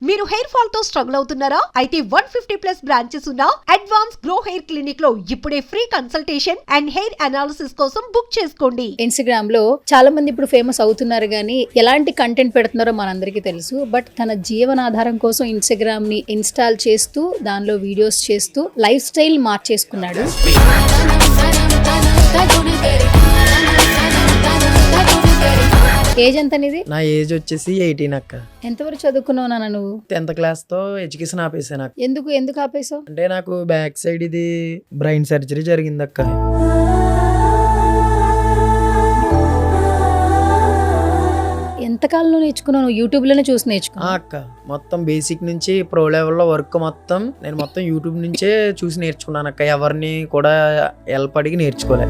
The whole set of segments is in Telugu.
మీరు హెయిర్ ఫాల్ తో స్ట్రగుల్ అవుతున్నారా? అయితే 150+ బ్రాంచెస్ ఉన్న అడ్వాన్స్ గ్రో హెయిర్ క్లినిక్ లో ఇప్పుడే free consultation and hair analysis కోసం బుక్ చేసుకోండి. ఇన్స్టాగ్రామ్ లో చాలా మంది ఇప్పుడు ఫేమస్ అవుతున్నారు కానీ ఎలాంటి కంటెంట్ పెడుతున్నారో మనందరికీ తెలుసు. బట్ తన జీవనాధారం కోసం ఇన్స్టాగ్రామ్ ని ఇన్స్టాల్ చేస్తూ దానిలో వీడియోస్ చేస్తూ లైఫ్ స్టైల్ మార్చేసుకున్నాడు. ఏజ్ ఎంత నీది? నా ఏజ్ వచ్చేసి 18 అక్క. ఎంతవరకు చదువుకున్నావు నాన్న నువ్వు? 10th క్లాస్ తో ఎడ్యుకేషన్ ఆపేసాను అక్క. ఎందుకు ఆపేసావు? అంటే నాకు బ్యాక్ సైడ్ ఇది బ్రెయిన్ సర్జరీ జరిగింది అక్క. ఎంతకాలంలో నేర్చుకున్నావు? యూట్యూబ్ లోనే చూసి నేర్చుకున్నావు? అక్క మొత్తం బేసిక్ నుంచి ప్రో లెవెల్లో వర్క్ మొత్తం నేను యూట్యూబ్ నుంచే చూసి నేర్చుకున్నాను అక్క. ఎవరిని కూడా హెల్ప్ అడిగి నేర్చుకోలే.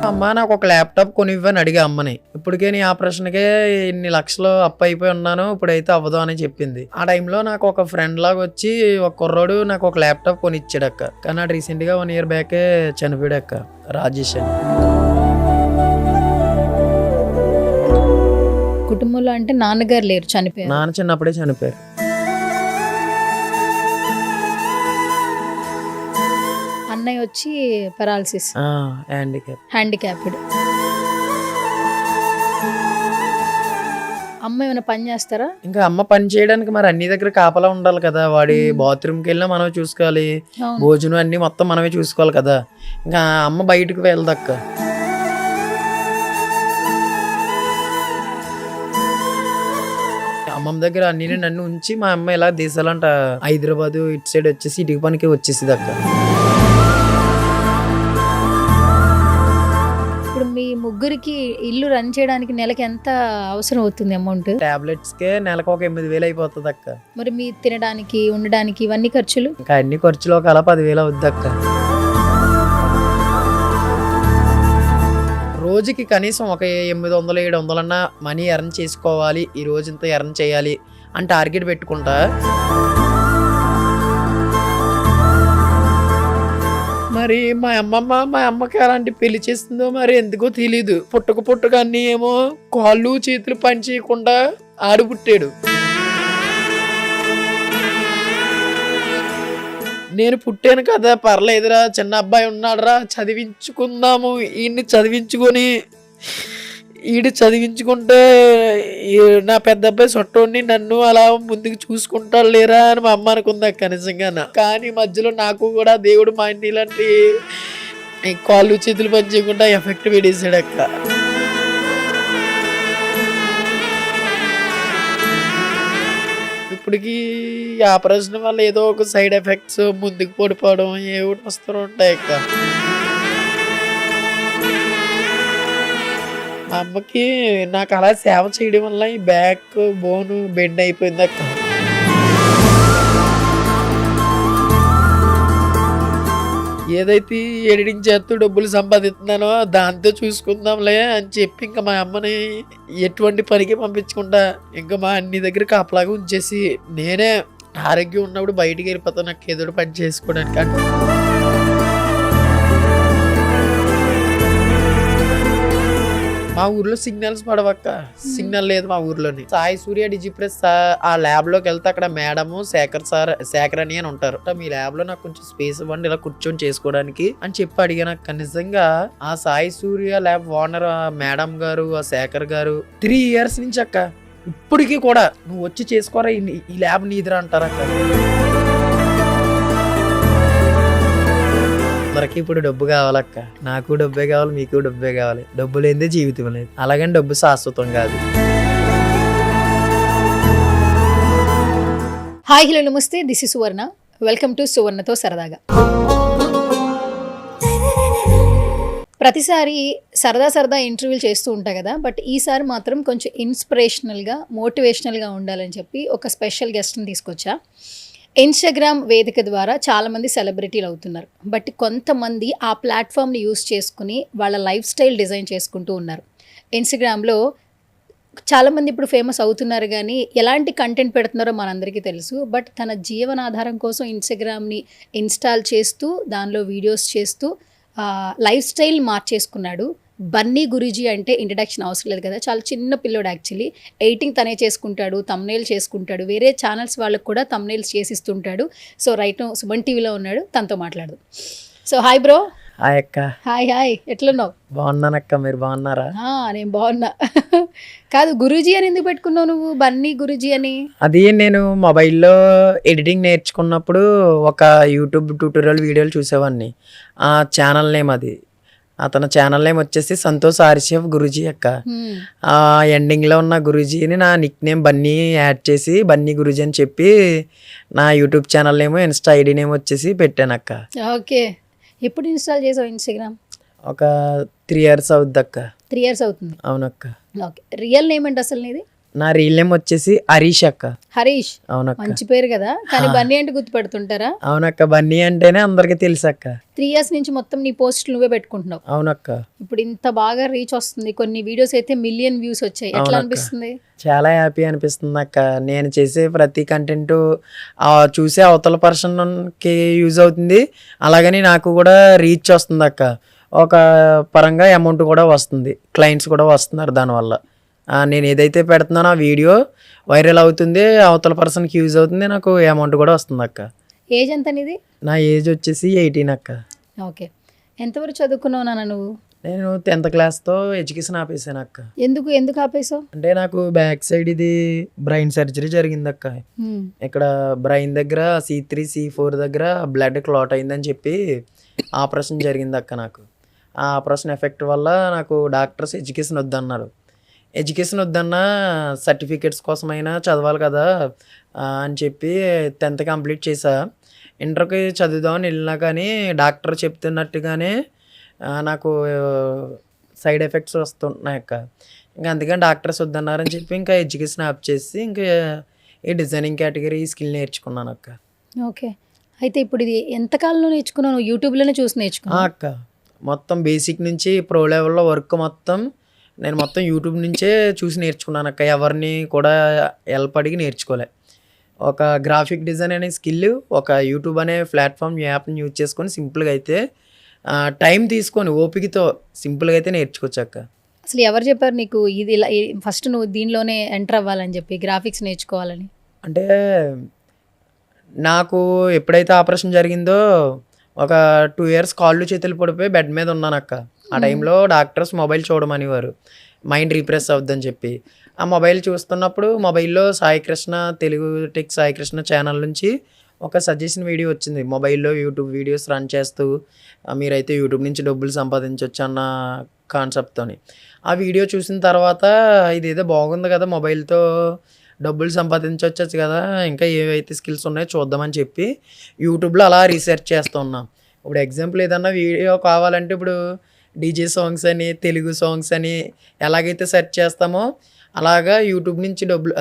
అమ్మ నాకు ఒక ల్యాప్టాప్ కొనివ్వని అడిగా అమ్మని. ఇప్పటికే నీ ఆపరేషన్కే ఇన్ని లక్షలు అప్పు అయిపోయి ఉన్నాను, ఇప్పుడైతే అవ్వదు అని చెప్పింది. ఆ టైంలో నాకు ఒక ఫ్రెండ్ లాగా వచ్చి ఒక కుర్రోడు నాకు ఒక ల్యాప్టాప్ కొనిచ్చాడు అక్క. కానీ అది రీసెంట్ గా 1 year బ్యాకే చనిపోయాడు అక్క, రాజేష్ అని. కుటుంబంలో అంటే నాన్నగారు లేరు, చనిపోయారు. నాన్న చిన్నప్పుడే చనిపోయారు. అన్నయ్య వచ్చి పెరాలసిస్, హ్యాండిక్యాప్డ్. అమ్మ ఏమైనా పని చేస్తారా? ఇంకా అమ్మ పని చేయడానికి మరి అన్ని దగ్గర కాపలా ఉండాలి కదా. వాడి బాత్రూమ్కి వెళ్ళినా మనమే చూసుకోవాలి, భోజనం అన్ని మొత్తం మనమే చూసుకోవాలి కదా. ఇంకా అమ్మ బయటకు వెళ్దక్క. అమ్మమ్మ దగ్గర అన్ని నన్ను ఉంచి మా అమ్మ ఇలా దేశాలంట హైదరాబాద్ ఇటు సైడ్ వచ్చేసి ఇటుక పనికి వచ్చేసింది అక్క. మీ ముగ్గురికి ఇల్లు రన్ చేయడానికి నెలకి ఎంత అవసరం అవుతుంది అమౌంట్? టాబ్లెట్స్ కే నెలకు ఒక 8,000 అయిపోతుంది అక్క. మరి మీ తినడానికి ఉండడానికి ఇవన్నీ ఖర్చులు? ఇంకా అన్ని ఖర్చులు ఒక అలా 10,000 అవుద్ది అక్క. రోజుకి కనీసం ఒక 800-700 అన్నా మనీ ఎర్న్ చేసుకోవాలి, ఈ రోజు ఇంత ఎర్న్ చేయాలి అని టార్గెట్ పెట్టుకుంటా. మరి మా అమ్మకి అలాంటి పెళ్లి చేస్తుందో మరి ఎందుకో తెలీదు. పుట్టక అన్ని ఏమో కాళ్ళు చేతులు పని చేయకుండా ఆడు పుట్టాడు. నేను పుట్టాను కదా, పర్లేదురా, చిన్న అబ్బాయి ఉన్నాడురా, చదివించుకుందాము, ఈయన్ని చదివించుకొని ఈడు చదివించుకుంటే నా పెద్ద అబ్బాయి సొట్టోని నన్ను అలా ముందుకు చూసుకుంటాడు లేరా అని మా అమ్మ అనుకుందాక నిజంగా. కానీ మధ్యలో నాకు కూడా దేవుడు మా ఇంటి ఇలాంటి కాళ్ళు చేతులు పని చేయకుండా ఎఫెక్ట్ పెట్టేసాడు అక్క. ఇప్పటికి ఆపరేషన్ వల్ల ఏదో ఒక సైడ్ ఎఫెక్ట్స్, ముందుకు పడిపోవడం ఏదో వస్తూ ఉంటాయి అక్క. మా అమ్మకి నాకు అలా సేవ చేయడం వల్ల ఈ బ్యాక్ బోన్ బెండ్ అయిపోయింది అక్క. ఏదైతే ఎడిటింగ్ చేస్తూ డబ్బులు సంపాదిస్తున్నానో దాంతో చూసుకుందాంలే అని చెప్పి ఇంకా మా అమ్మని ఎటువంటి పనికి పంపించకుండా ఇంకా మా అన్ని దగ్గర కాపలాగా ఉంచేసి నేనే ఆరోగ్యం ఉన్నప్పుడు బయటికి వెళ్ళిపోతాను నాకు ఏదో పని చేసుకోవడానికి. అంటే మా ఊర్లో సిగ్నల్స్ పడవక్క, సిగ్నల్ లేదు మా ఊర్లోని. సాయి సూర్య డిజిప్రెస్ ఆ ల్యాబ్ లోకి వెళ్తే అక్కడ మేడము శేఖర్ అని ఉంటారు. మీ ల్యాబ్ లో నాకు కొంచెం స్పేస్ ఇవ్వండి ఇలా కూర్చొని చేసుకోవడానికి అని చెప్పి అడిగాను అక్క. నిజంగా ఆ సాయి సూర్య ల్యాబ్ ఓనర్ మేడం గారు, ఆ శేఖర్ గారు 3 years నుంచి అక్క ఇప్పటికీ కూడా నువ్వు వచ్చి చేసుకోరా, ఈ ల్యాబ్ నీదిరా అంటారక్క. అందరికి ఇప్పుడు డబ్బు కావాలక్క. నాకు డబ్బే కావాలి, మీకు డబ్బే కావాలి. డబ్బు లేనిదే జీవితం లేదు. అలాగని డబ్బు శాశ్వతం కాదు. హాయ్, హలో, నమస్తే. This is Suvarna. Welcome to సువర్ణతో సరదాగా. ప్రతిసారి సరదా ఇంటర్వ్యూలు చేస్తూ ఉంటా కదా, బట్ ఈసారి మాత్రం కొంచెం ఇన్స్పిరేషనల్గా, మోటివేషనల్గా ఉండాలని చెప్పి ఒక స్పెషల్ గెస్ట్ని తీసుకొచ్చా. ఇన్స్టాగ్రామ్ వేదిక ద్వారా చాలామంది సెలబ్రిటీలు అవుతున్నారు. బట్ కొంతమంది ఆ ప్లాట్ఫామ్ని యూస్ చేసుకుని వాళ్ళ లైఫ్ స్టైల్ డిజైన్ చేసుకుంటూ ఉన్నారు. ఇన్స్టాగ్రామ్లో చాలామంది ఇప్పుడు ఫేమస్ అవుతున్నారు కానీ ఎలాంటి కంటెంట్ పెడుతున్నారో మనందరికీ తెలుసు. బట్ తన జీవనాధారం కోసం ఇన్స్టాగ్రామ్ని ఇన్స్టాల్ చేస్తూ దానిలో వీడియోస్ చేస్తూ లైఫ్ స్టైల్ మార్చేసుకున్నాడు. బన్నీ గురూజీ అంటే ఇంట్రడక్షన్ అవసరం లేదు కదా, చాలా చిన్న పిల్లోడు యాక్చువల్లీ. ఎడిటింగ్ తనే చేసుకుంటాడు, తమ్నేల్ చేసుకుంటాడు, వేరే ఛానల్స్ వాళ్ళకు కూడా తమ్నేల్స్ చేసిస్తుంటాడు. సో రైట్ సుమన్ టీవీలో ఉన్నాడు, తనతో మాట్లాడదు. So hi bro. హాయ్ అక్క. హాయ్ ఎట్లున్నావు? బాగున్నానక్క, మీరు బాగున్నారా? నేను బాగున్నా. కాదు, గురూజీ అని ఎందుకు పెట్టుకున్నావు నువ్వు, బన్నీ గురూజీ అని? అది నేను మొబైల్లో ఎడిటింగ్ నేర్చుకున్నప్పుడు ఒక యూట్యూబ్ ట్యూటోరియల్ వీడియోలు చూసేవాడిని. ఆ ఛానల్ నేమ్ అది, అతని ఛానల్ నేమ్ వచ్చేసి సంతోష్ ఆర్షిఎఫ్ గురూజీ అక్క. ఆ ఎండింగ్లో ఉన్న గురూజీని నా నిక్ నేమ్ బన్నీ యాడ్ చేసి బన్నీ గురూజీ అని చెప్పి నా యూట్యూబ్ ఛానల్ నేమో ఇన్స్టా ఐడి నేమ్ వచ్చేసి పెట్టాను అక్క. ఓకే. ఎప్పుడు ఇన్స్టాల్ చేసావు ఇన్స్టాగ్రామ్? ఒక 3 years అవుద్ది అక్క. 3 years అవుతుంది. అవునక్క. ఓకే. రియల్ నేమ్ ఏంటి అసలు నీది? నా రియల్ నేమ్ వచ్చేసి హరీష్ అక్క. హరీష్. అవునక్క. మంచి పేరు కదా, కానీ బన్నీ అంటే గుర్తుపెడుతుంటారా? అవునక్క, బన్నీ అంటేనే అందరికి తెలుసు అక్క. 3 years నుంచి మొత్తం నీ పోస్టులు నువ్వే పెట్టుకుంటున్నావు. అవునక్క. ఇప్పుడు ఇంత బాగా రీచ్ వస్తుంది, కొన్ని వీడియోస్ అయితే మిలియన్ వ్యూస్ వచ్చాయి, ఎట్లా అనిపిస్తుంది? చాలా హ్యాపీ అనిపిస్తుంది అక్క. నేను చేసే ప్రతి కంటెంట్ చూసే అవతల పర్సన్కి యూజ్ అవుతుంది, అలాగని నాకు కూడా రీచ్ వస్తుంది అక్క. ఒక పరంగా అమౌంట్ కూడా వస్తుంది, క్లయింట్స్ కూడా వస్తున్నారు దానివల్ల. నేను ఏదైతే పెడుతున్నానో ఆ వీడియో వైరల్ అవుతుంది, అవతల పర్సన్కి యూజ్ అవుతుంది, నాకు అమౌంట్ కూడా వస్తుంది అక్క. ఏజ్ ఎంత నీది? నా ఏజ్ వచ్చేసి 18 అక్క. ఓకే. ఎంతవరకు చదువుకున్నావు నాన్న నువ్వు? నేను 10th క్లాస్తో ఎడ్యుకేషన్ ఆపేసాను అక్క. ఎందుకు ఆపేసావు? అంటే నాకు బ్యాక్ సైడ్ ఇది బ్రెయిన్ సర్జరీ జరిగింది అక్క. ఇక్కడ బ్రెయిన్ దగ్గర C3 C4 దగ్గర బ్లడ్ క్లాట్ అయిందని చెప్పి ఆపరేషన్ జరిగింది అక్క. నాకు ఆ ఆపరేషన్ ఎఫెక్ట్ వల్ల నాకు డాక్టర్స్ ఎడ్యుకేషన్ వద్దన్నారు. ఎడ్యుకేషన్ వద్దన్నా సర్టిఫికేట్స్ కోసమైనా చదవాలి కదా అని చెప్పి 10th కంప్లీట్ చేసా. ఇంటర్కి చదువుదామని వెళ్ళినా కానీ డాక్టర్ చెప్తున్నట్టుగానే నాకు సైడ్ ఎఫెక్ట్స్ వస్తుంటున్నాయి అక్క. ఇంకా అందుకని డాక్టర్స్ వద్దన్నారని చెప్పి ఇంకా ఎడ్యుకేషన్ ఆప్ చేసి ఇంకా ఈ డిజైనింగ్ కేటగిరీ స్కిల్ నేర్చుకున్నాను అక్క. ఓకే. అయితే ఇప్పుడు ఇది ఎంతకాలంలో నేర్చుకున్నాను? యూట్యూబ్లోనే చూసి నేర్చుకున్నాను అక్క. మొత్తం బేసిక్ నుంచి ప్రో లెవెల్లో వర్క్ మొత్తం నేను మొత్తం యూట్యూబ్ నుంచే చూసి నేర్చుకున్నాను అక్క. ఎవరిని కూడా హెల్ప్ అడిగి నేర్చుకోలే. ఒక గ్రాఫిక్ డిజైన్ అనే స్కిల్ ఒక యూట్యూబ్ అనే ప్లాట్ఫామ్ యాప్ని యూజ్ చేసుకొని సింపుల్గా అయితే టైం తీసుకొని ఓపికతో సింపుల్గా అయితే నేర్చుకోవచ్చు అక్క. అసలు ఎవరు చెప్పారు నీకు ఇది ఇలా ఫస్ట్ నువ్వు దీనిలోనే ఎంటర్ అవ్వాలని చెప్పి, గ్రాఫిక్స్ నేర్చుకోవాలని? అంటే నాకు ఎప్పుడైతే ఆపరేషన్ జరిగిందో ఒక 2 years కాళ్ళు చేతులు పడిపోయి బెడ్ మీద ఉన్నాను అక్క. ఆ టైంలో డాక్టర్స్ మొబైల్ చూడమనేవారు, మైండ్ రీప్రెస్ అవుద్దని చెప్పి. ఆ మొబైల్ చూస్తున్నప్పుడు మొబైల్లో సాయికృష్ణ తెలుగు టెక్ సాయికృష్ణ ఛానల్ నుంచి ఒక సజెషన్ వీడియో వచ్చింది. మొబైల్లో యూట్యూబ్ వీడియోస్ రన్ చేస్తూ మీరైతే యూట్యూబ్ నుంచి డబ్బులు సంపాదించవచ్చు అన్న కాన్సెప్ట్తోని. ఆ వీడియో చూసిన తర్వాత ఇదేదో బాగుంది కదా, మొబైల్తో డబ్బులు సంపాదించవచ్చు కదా, ఇంకా ఏవైతే స్కిల్స్ ఉన్నాయో చూద్దామని చెప్పి యూట్యూబ్లో అలా రీసెర్చ్ చేస్తున్నాం. ఇప్పుడు ఎగ్జాంపుల్ ఏదన్నా వీడియో కావాలంటే ఇప్పుడు డీజే సాంగ్స్ అని తెలుగు సాంగ్స్ అని ఎలాగైతే సెర్చ్ చేస్తామో అలాగా యూట్యూబ్ నుంచి డబ్బులు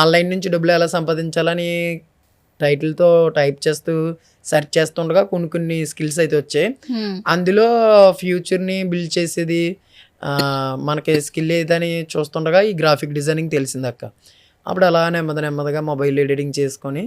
ఆన్లైన్ నుంచి డబ్బులు ఎలా సంపాదించాలని టైటిల్తో టైప్ చేస్తూ సెర్చ్ చేస్తుండగా కొన్ని స్కిల్స్ అయితే వచ్చాయి. అందులో ఫ్యూచర్ని బిల్డ్ చేసేది మనకి స్కిల్ ఏదని చూస్తుండగా ఈ గ్రాఫిక్ డిజైనింగ్ తెలిసింది అక్క. అప్పుడు అలా నెమ్మదిగా మొబైల్ ఎడిటింగ్ చేసుకొని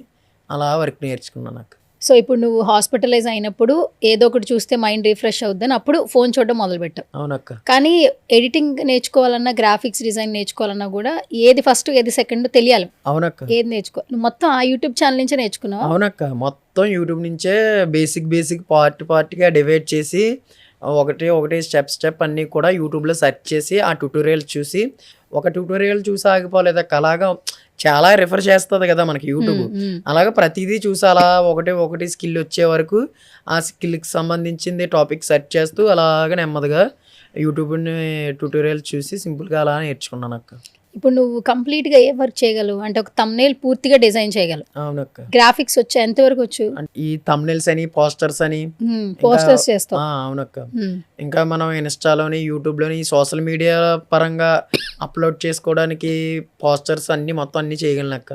అలా వర్క్ నేర్చుకున్నాను అక్క. సో ఇప్పుడు నువ్వు హాస్పిటలైజ్ అయినప్పుడు ఏదో ఒకటి చూస్తే మైండ్ రిఫ్రెష్ అవుద్దని అప్పుడు ఫోన్ చూడడం మొదలుపెట్టావు. అవునక్క. కానీ ఎడిటింగ్ నేర్చుకోవాలన్నా, గ్రాఫిక్స్ డిజైన్ నేర్చుకోవాలన్నా కూడా ఏది ఫస్ట్ ఏది సెకండ్ తెలియాలి. అవునక్క. ఏది నేర్చుకో, నువ్వు మొత్తం ఆ యూట్యూబ్ ఛానల్ నుంచే నేర్చుకున్నావు? అవునక్క, మొత్తం యూట్యూబ్ నుంచే బేసిక్ పార్ట్గా డివైడ్ చేసి ఒకటి స్టెప్ అన్నీ కూడా యూట్యూబ్లో సెర్చ్ చేసి ఆ ట్యూటోరియల్ చూసి, ఒక ట్యూటోరియల్ చూసి ఆగిపోలేదు అక్క. అలాగా చాలా రిఫర్ చేస్తుంది కదా మనకి యూట్యూబ్. అలాగే ప్రతిదీ చూసి అలా ఒకటి స్కిల్ వచ్చే వరకు ఆ స్కిల్కి సంబంధించింది టాపిక్ సెర్చ్ చేస్తూ అలాగ నెమ్మదిగా యూట్యూబ్ని ట్యూటోరియల్ చూసి సింపుల్గా అలా నేర్చుకున్నాను అక్క. ఇప్పుడు నువ్వు కంప్లీట్గా ఏ వర్క్ చేయగలవు అంటే ఒక తమ్నేల్ పూర్తిగా డిజైన్ చేయగలవు? అవునక్క. గ్రాఫిక్స్ వచ్చా? ఎంతవరకు వచ్చు? ఈ తమ్నేల్స్ అని పోస్టర్స్ అని పోస్టర్స్ చేస్తావు? అవునక్క. ఇంకా మనం ఇన్స్టాలోని యూట్యూబ్లోని సోషల్ మీడియా పరంగా అప్లోడ్ చేసుకోవడానికి పోస్టర్స్ మొత్తం అన్ని చేయగలను అక్క.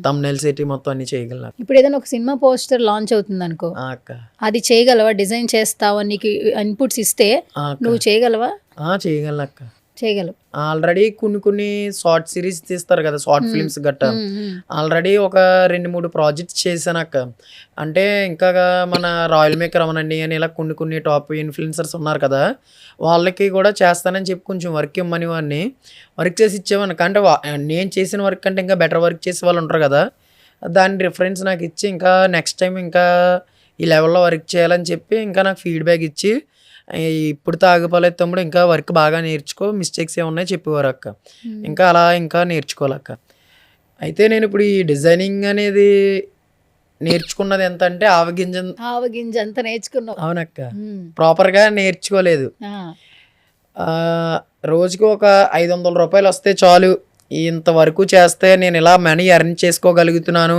తమ్నేల్స్ ఏంటి మొత్తం అన్ని చేయగలను. ఇప్పుడు ఏదైనా ఒక సినిమా పోస్టర్ లాంచ్ అవుతుంది అనుకో అక్క, అది చేయగలవా? డిజైన్ చేస్తావా? నీకు ఇన్పుట్స్ ఇస్తే నువ్వు చేయగలవా? చేయగలను అక్క. చేయగలవు. ఆల్రెడీ కొన్ని షార్ట్ సిరీస్ తీస్తారు కదా, షార్ట్ ఫిల్మ్స్ గట్ట. ఆల్రెడీ ఒక 2-3 ప్రాజెక్ట్స్ చేశాను అక్క. అంటే ఇంకా మన రాయల్ మేకర్ అవనండి అని ఇలా కొన్ని టాప్ ఇన్ఫ్లుయెన్సర్స్ ఉన్నారు కదా, వాళ్ళకి కూడా చేస్తానని చెప్పి కొంచెం వర్క్ ఇమ్మని వాడిని వర్క్ చేసి ఇచ్చేవాడిని. అంటే నేను చేసిన వర్క్ కంటే ఇంకా బెటర్ వర్క్ చేసే వాళ్ళు ఉంటారు కదా, దాని రిఫరెన్స్ నాకు ఇచ్చి ఇంకా నెక్స్ట్ టైం ఇంకా ఈ లెవెల్లో వర్క్ చేయాలని చెప్పి ఇంకా నాకు ఫీడ్బ్యాక్ ఇచ్చి, ఇప్పుడు తాగిపోలేదు తమ్ముడు, ఇంకా వర్క్ బాగా నేర్చుకో, మిస్టేక్స్ ఏమున్నాయి చెప్పేవారు అక్క. ఇంకా అలా ఇంకా నేర్చుకోవాలక్క. అయితే నేను ఇప్పుడు ఈ డిజైనింగ్ అనేది నేర్చుకున్నది ఎంత అంటే ఆవగింజ అంత నేర్చుకున్నావు. అవునక్క, ప్రాపర్గా నేర్చుకోలేదు. రోజుకి ఒక 500 రూపాయలు వస్తే చాలు, ఇంతవరకు చేస్తే నేను ఇలా మనీ ఎర్న్ చేసుకోగలుగుతున్నాను